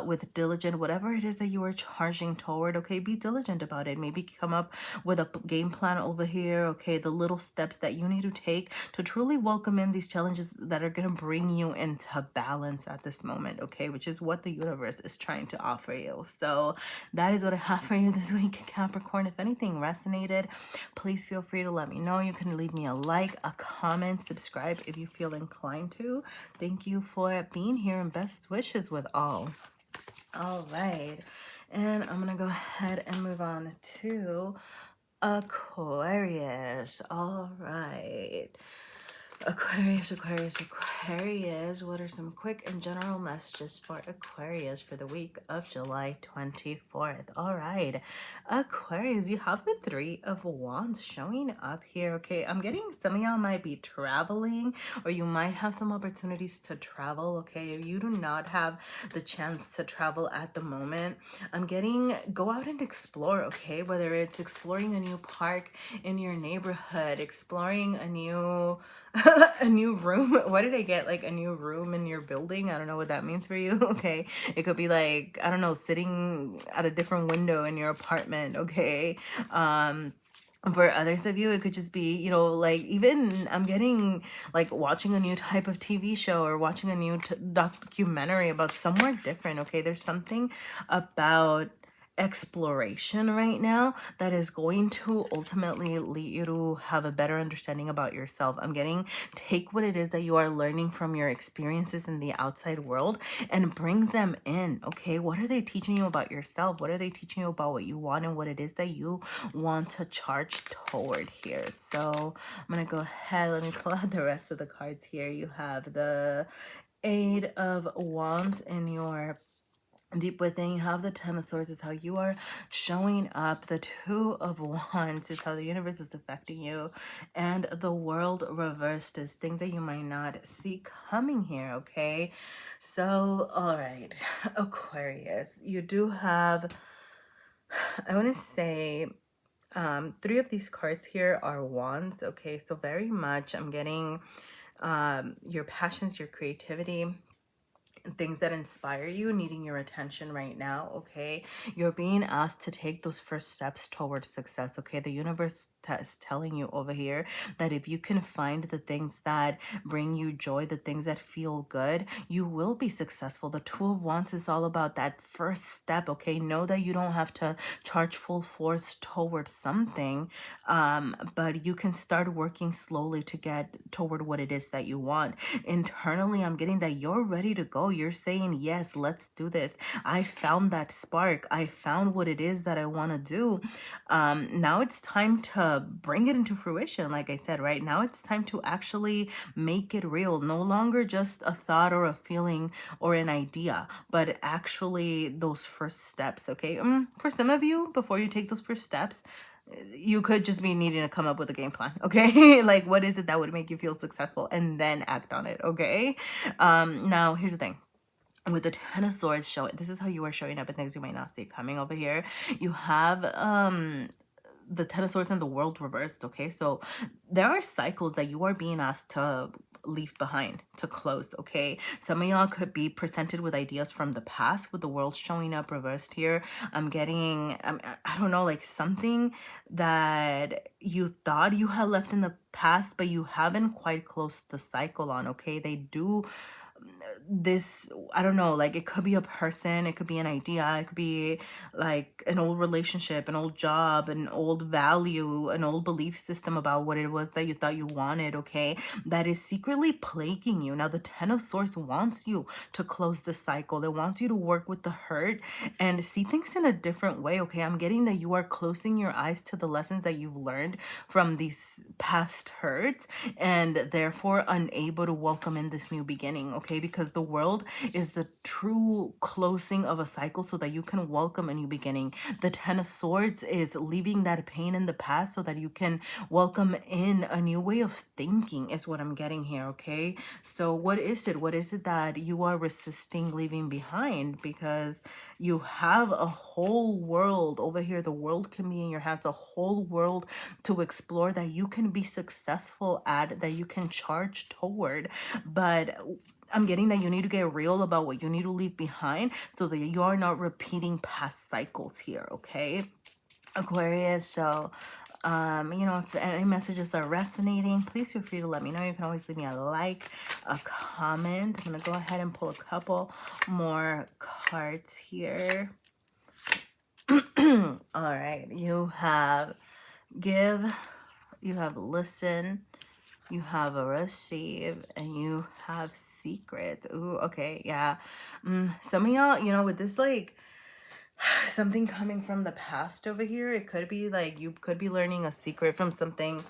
With diligent, whatever it is that you are charging toward, okay? Be diligent about it. Maybe come up with a game plan over here, okay? The little steps that you need to take to truly welcome in these challenges that are going to bring you into balance at this moment, okay? Which is what the universe is trying to offer you. So that is what I have for you this week, Capricorn. If anything resonated, please feel free to let me know. You can leave me a like, a comment, subscribe if you feel inclined to. Thank you for being here, and best wishes with all. All right. And I'm going to go ahead and move on to Aquarius. All right. Aquarius. What are some quick and general messages for Aquarius for the week of July 24th? All right, Aquarius, you have the Three of Wands showing up here. Okay, I'm getting some of y'all might be traveling, or you might have some opportunities to travel. Okay, if you do not have the chance to travel at the moment, I'm getting go out and explore. Okay, whether it's exploring a new park in your neighborhood, exploring a new a new room. What did I get? Like a new room in your building? I don't know what that means for you. Okay, it could be like, I don't know, sitting at a different window in your apartment. Okay, for others of you, it could just be, like, even I'm getting like watching a new type of TV show, or watching a new documentary about somewhere different. Okay, there's something about exploration right now that is going to ultimately lead you to have a better understanding about yourself. I'm getting, take what it is that you are learning from your experiences in the outside world and bring them in. Okay, what are they teaching you about yourself? What are they teaching you about what you want and what it is that you want to charge toward here? So I'm gonna go ahead, let me pull out the rest of the cards here. You have the Eight of Wands in your deep within. You have the Ten of Swords is how you are showing up. The Two of Wands is how the universe is affecting you. And the World reversed is things that you might not see coming here, okay? So, all right, Aquarius, you do have, I want to say, three of these cards here are wands, okay? So very much I'm getting your passions, your creativity, things that inspire you needing your attention right now, okay? You're being asked to take those first steps towards success, okay? The universe is telling you over here that if you can find the things that bring you joy, the things that feel good, you will be successful. The Two of Wands is all about that first step, okay? Know that you don't have to charge full force towards something, but you can start working slowly to get toward what it is that you want. Internally, I'm getting that you're ready to go. You're saying, yes, let's do this. I found that spark. I found what it is that I want to do. Now it's time to bring it into fruition. Like I said, right now it's time to actually make it real. No longer just a thought or a feeling or an idea, but actually those first steps, okay? For some of you, before you take those first steps, you could just be needing to come up with a game plan, okay? Like, what is it that would make you feel successful, and then act on it, okay? Now here's the thing. With the Ten of Swords showing, this is how you are showing up in things you might not see coming over here. You have the Ten of Swords and the World reversed, okay? So there are cycles that you are being asked to leave behind, to close, okay? Some of y'all could be presented with ideas from the past with the World showing up reversed here. I'm getting, I don't know, like something that you thought you had left in the past, but you haven't quite closed the cycle on, okay? They do this, I don't know, like it could be a person, it could be an idea, it could be like an old relationship, an old job, an old value, an old belief system about what it was that you thought you wanted, okay, that is secretly plaguing you. Now the Ten of Swords wants you to close the cycle. It wants you to work with the hurt and see things in a different way, okay? I'm getting that you are closing your eyes to the lessons that you've learned from these past hurts, and therefore unable to welcome in this new beginning, okay? Because because the world is the true closing of a cycle so that you can welcome a new beginning. The Ten of Swords is leaving that pain in the past so that you can welcome in a new way of thinking, is what I'm getting here, okay? So what is it? What is it that you are resisting leaving behind? Because you have a whole world over here. The world can be in your hands, a whole world to explore that you can be successful at, that you can charge toward. But I'm getting that you need to get real about what you need to leave behind so that you are not repeating past cycles here, okay? Aquarius. So if any messages are resonating, please feel free to let me know. You can always leave me a like, a comment. I'm gonna go ahead and pull a couple more cards here. All right, you have give, you have listen, you have a receive, and you have secrets. Ooh, okay, yeah. Some of y'all, with this, like, something coming from the past over here, it could be like you could be learning a secret from something,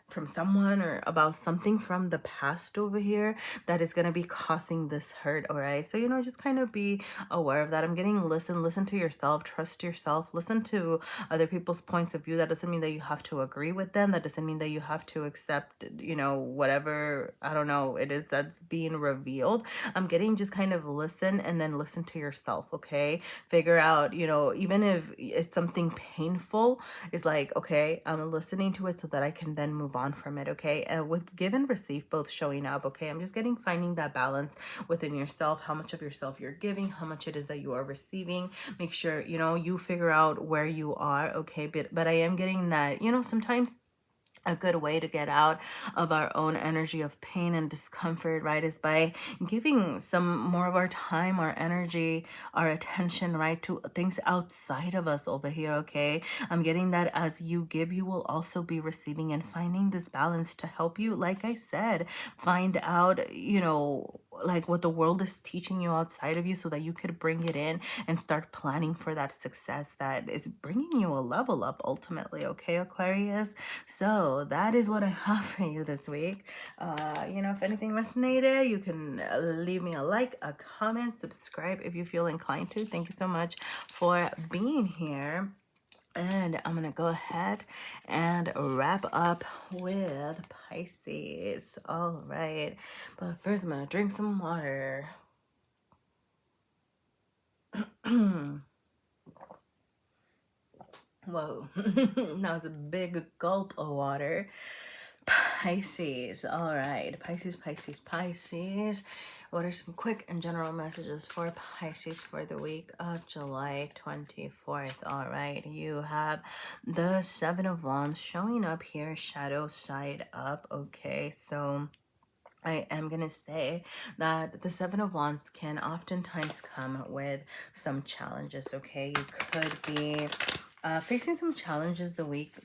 from someone, or about something from the past over here that is going to be causing this hurt. All right, so just kind of be aware of that. I'm getting listen to yourself, trust yourself, listen to other people's points of view. That doesn't mean that you have to agree with them. That doesn't mean that you have to accept whatever, I don't know, it is that's being revealed. I'm getting just kind of listen, and then listen to yourself. Okay, figure out, even if it's something painful, it's like, okay, I'm listening to it so that I can then move on from it. Okay, with give and receive both showing up. Okay, I'm just finding that balance within yourself, how much of yourself you're giving, how much it is that you are receiving. Make sure you figure out where you are. Okay, but I am getting that sometimes a good way to get out of our own energy of pain and discomfort, right, is by giving some more of our time, our energy, our attention, right, to things outside of us over here. Okay, I'm getting that as you give, you will also be receiving, and finding this balance to help you, like I said, find out like what the world is teaching you outside of you, so that you could bring it in and start planning for that success that is bringing you a level up ultimately. Okay, Aquarius, so that is what I have for you this week. If anything resonated, you can leave me a like, a comment, subscribe if you feel inclined to. Thank you so much for being here. And I'm going to go ahead and wrap up with Pisces. All right. But first, I'm going to drink some water. Whoa. That was a big gulp of water. Pisces. All right. Pisces, Pisces, Pisces. What are some quick and general messages for Pisces for the week of July 24th? All right. You have the Seven of Wands showing up here, shadow side up. Okay. So I am going to say that the Seven of Wands can oftentimes come with some challenges, okay? You could be facing some challenges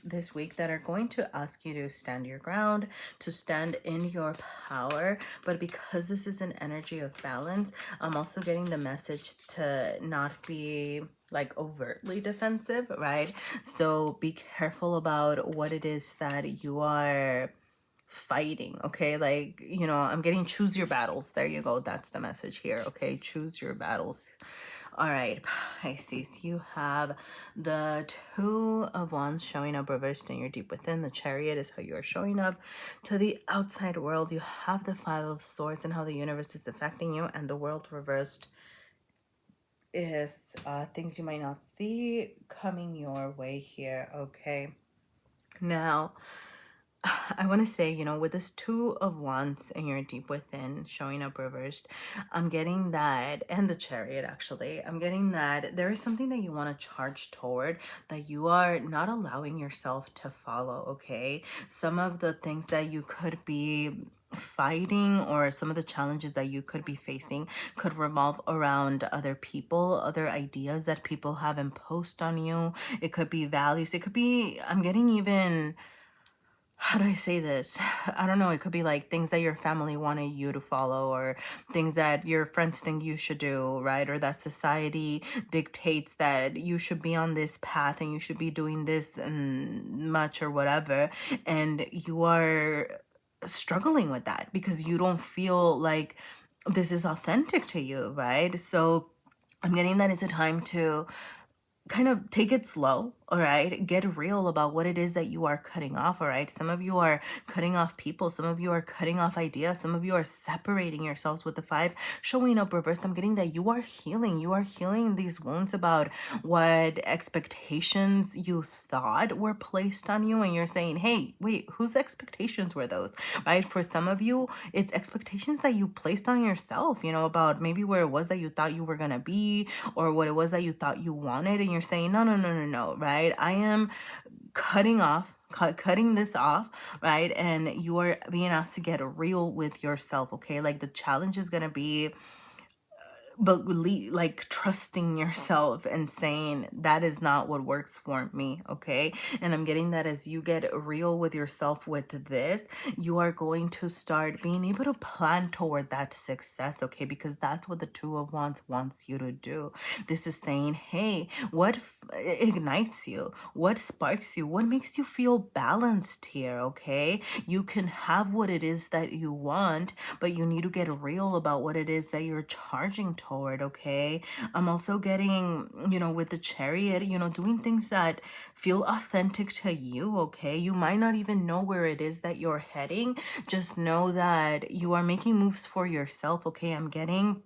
this week that are going to ask you to stand your ground, to stand in your power. But because this is an energy of balance, I'm also getting the message to not be like overtly defensive, right? So be careful about what it is that you are fighting. Okay, like I'm getting choose your battles. There you go, that's the message here. Okay, choose your battles. All right, Pisces, you have the Two of Wands showing up reversed in your deep within. The Chariot is how you are showing up to the outside world. You have the Five of Swords and how the universe is affecting you, and the world reversed is things you might not see coming your way here. Okay, now I want to say, with this Two of Wands in your deep within showing up reversed, I'm getting that, and the Chariot actually, I'm getting that there is something that you want to charge toward that you are not allowing yourself to follow, okay? Some of the things that you could be fighting, or some of the challenges that you could be facing, could revolve around other people, other ideas that people have imposed on you. It could be values. It could be, I'm getting even, how do I say this? I don't know. It could be like things that your family wanted you to follow, or things that your friends think you should do, right? Or that society dictates that you should be on this path and you should be doing this and much or whatever. And you are struggling with that because you don't feel like this is authentic to you, right? So I'm getting that it's a time to kind of take it slow, all right? Get real about what it is that you are cutting off, all right? Some of you are cutting off people. Some of you are cutting off ideas. Some of you are separating yourselves with the five showing up reversed. I'm getting that you are healing. You are healing these wounds about what expectations you thought were placed on you. And you're saying, hey, wait, whose expectations were those, right? For some of you, it's expectations that you placed on yourself, about maybe where it was that you thought you were going to be, or what it was that you thought you wanted, and you're saying, no, no, no, no, no, right? I am cutting this off, right? And you are being asked to get real with yourself, okay? Like the challenge is going to be but like trusting yourself and saying that is not what works for me, okay? And I'm getting that as you get real with yourself with this, you are going to start being able to plan toward that success, okay? Because that's what the Two of Wands wants you to do. This is saying, hey, what ignites you? What sparks you? What makes you feel balanced here, okay? You can have what it is that you want, but you need to get real about what it is that you're charging toward, okay? I'm also getting, with the Chariot, doing things that feel authentic to you, okay? You might not even know where it is that you're heading. Just know that you are making moves for yourself, okay? I'm getting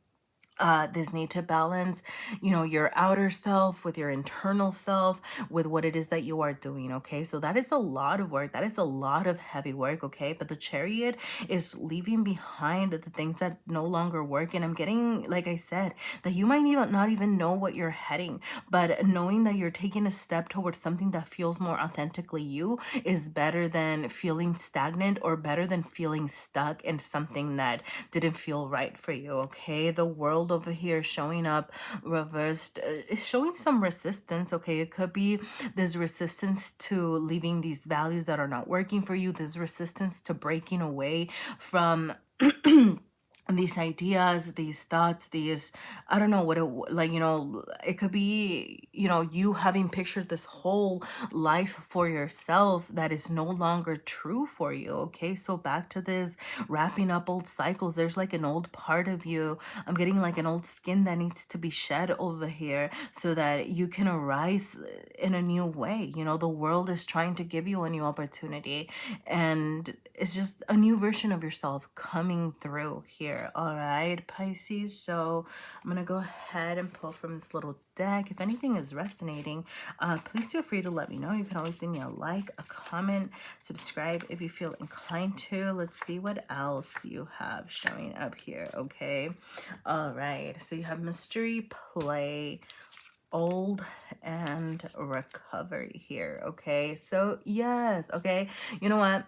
this need to balance, your outer self with your internal self, with what it is that you are doing, okay? So that is a lot of work. That is a lot of heavy work, okay? But the Chariot is leaving behind the things that no longer work. And I'm getting, like I said, that you might even not even know what you're heading, but knowing that you're taking a step towards something that feels more authentically you is better than feeling stagnant, or better than feeling stuck in something that didn't feel right for you, okay? The world over here showing up reversed is showing some resistance, okay? It could be this resistance to leaving these values that are not working for you, this resistance to breaking away from these ideas, these thoughts, these, I don't know what it, like, it could be, you having pictured this whole life for yourself that is no longer true for you, okay? So back to this wrapping up old cycles, there's like an old part of you. I'm getting like an old skin that needs to be shed over here so that you can arise in a new way. The world is trying to give you a new opportunity, and it's just a new version of yourself coming through here. All right, Pisces. So I'm gonna go ahead and pull from this little deck. If anything is resonating, please feel free to let me know. You can always leave me a like, a comment, subscribe if you feel inclined to. Let's see what else you have showing up here. Okay. All right. So you have mystery, play, old, and recovery here. Okay. So yes. Okay. You know what?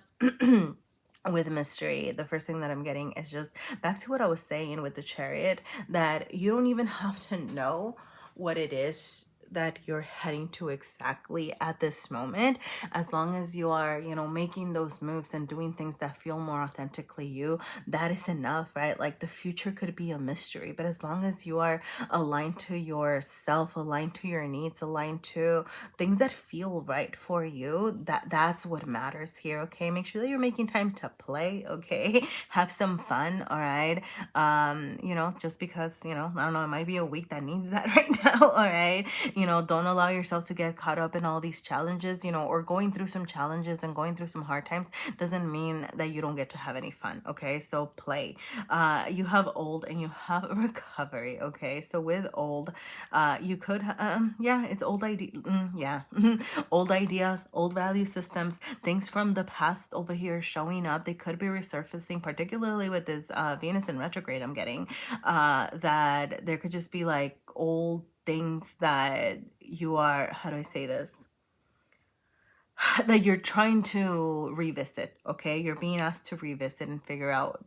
With mystery, the first thing that I'm getting is just back to what I was saying with the Chariot, that you don't even have to know what it is that you're heading to exactly at this moment, as long as you are, making those moves and doing things that feel more authentically you. That is enough, right? Like the future could be a mystery, but as long as you are aligned to yourself, aligned to your needs, aligned to things that feel right for you, that's what matters here. Okay, make sure that you're making time to play. Okay, have some fun. All right. Just because, I don't know, it might be a week that needs that right now. All right. Don't allow yourself to get caught up in all these challenges, or going through some challenges and going through some hard times doesn't mean that you don't get to have any fun. Okay, so play. You have old and you have recovery. Okay, so with old, you could yeah, it's old idea. Yeah. Old ideas, old value systems, things from the past over here showing up. They could be resurfacing, particularly with this Venus in retrograde. I'm getting that there could just be like old things that you are, how do I say this, that you're trying to revisit. Okay, you're being asked to revisit and figure out,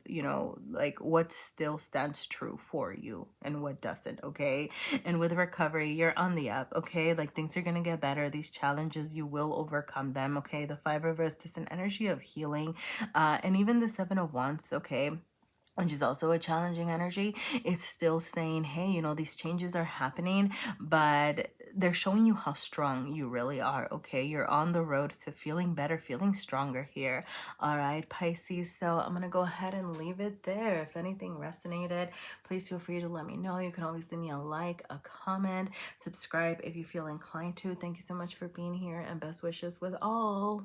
like what still stands true for you and what doesn't. Okay, and with recovery, you're on the up. Okay, like things are gonna get better. These challenges, you will overcome them. Okay, the Five Reversed is an energy of healing, and even the Seven of Wands, okay, which is also a challenging energy, it's still saying, hey, these changes are happening, but they're showing you how strong you really are, okay? You're on the road to feeling better, feeling stronger here. All right, Pisces. So I'm going to go ahead and leave it there. If anything resonated, please feel free to let me know. You can always leave me a like, a comment, subscribe if you feel inclined to. Thank you so much for being here, and best wishes with all.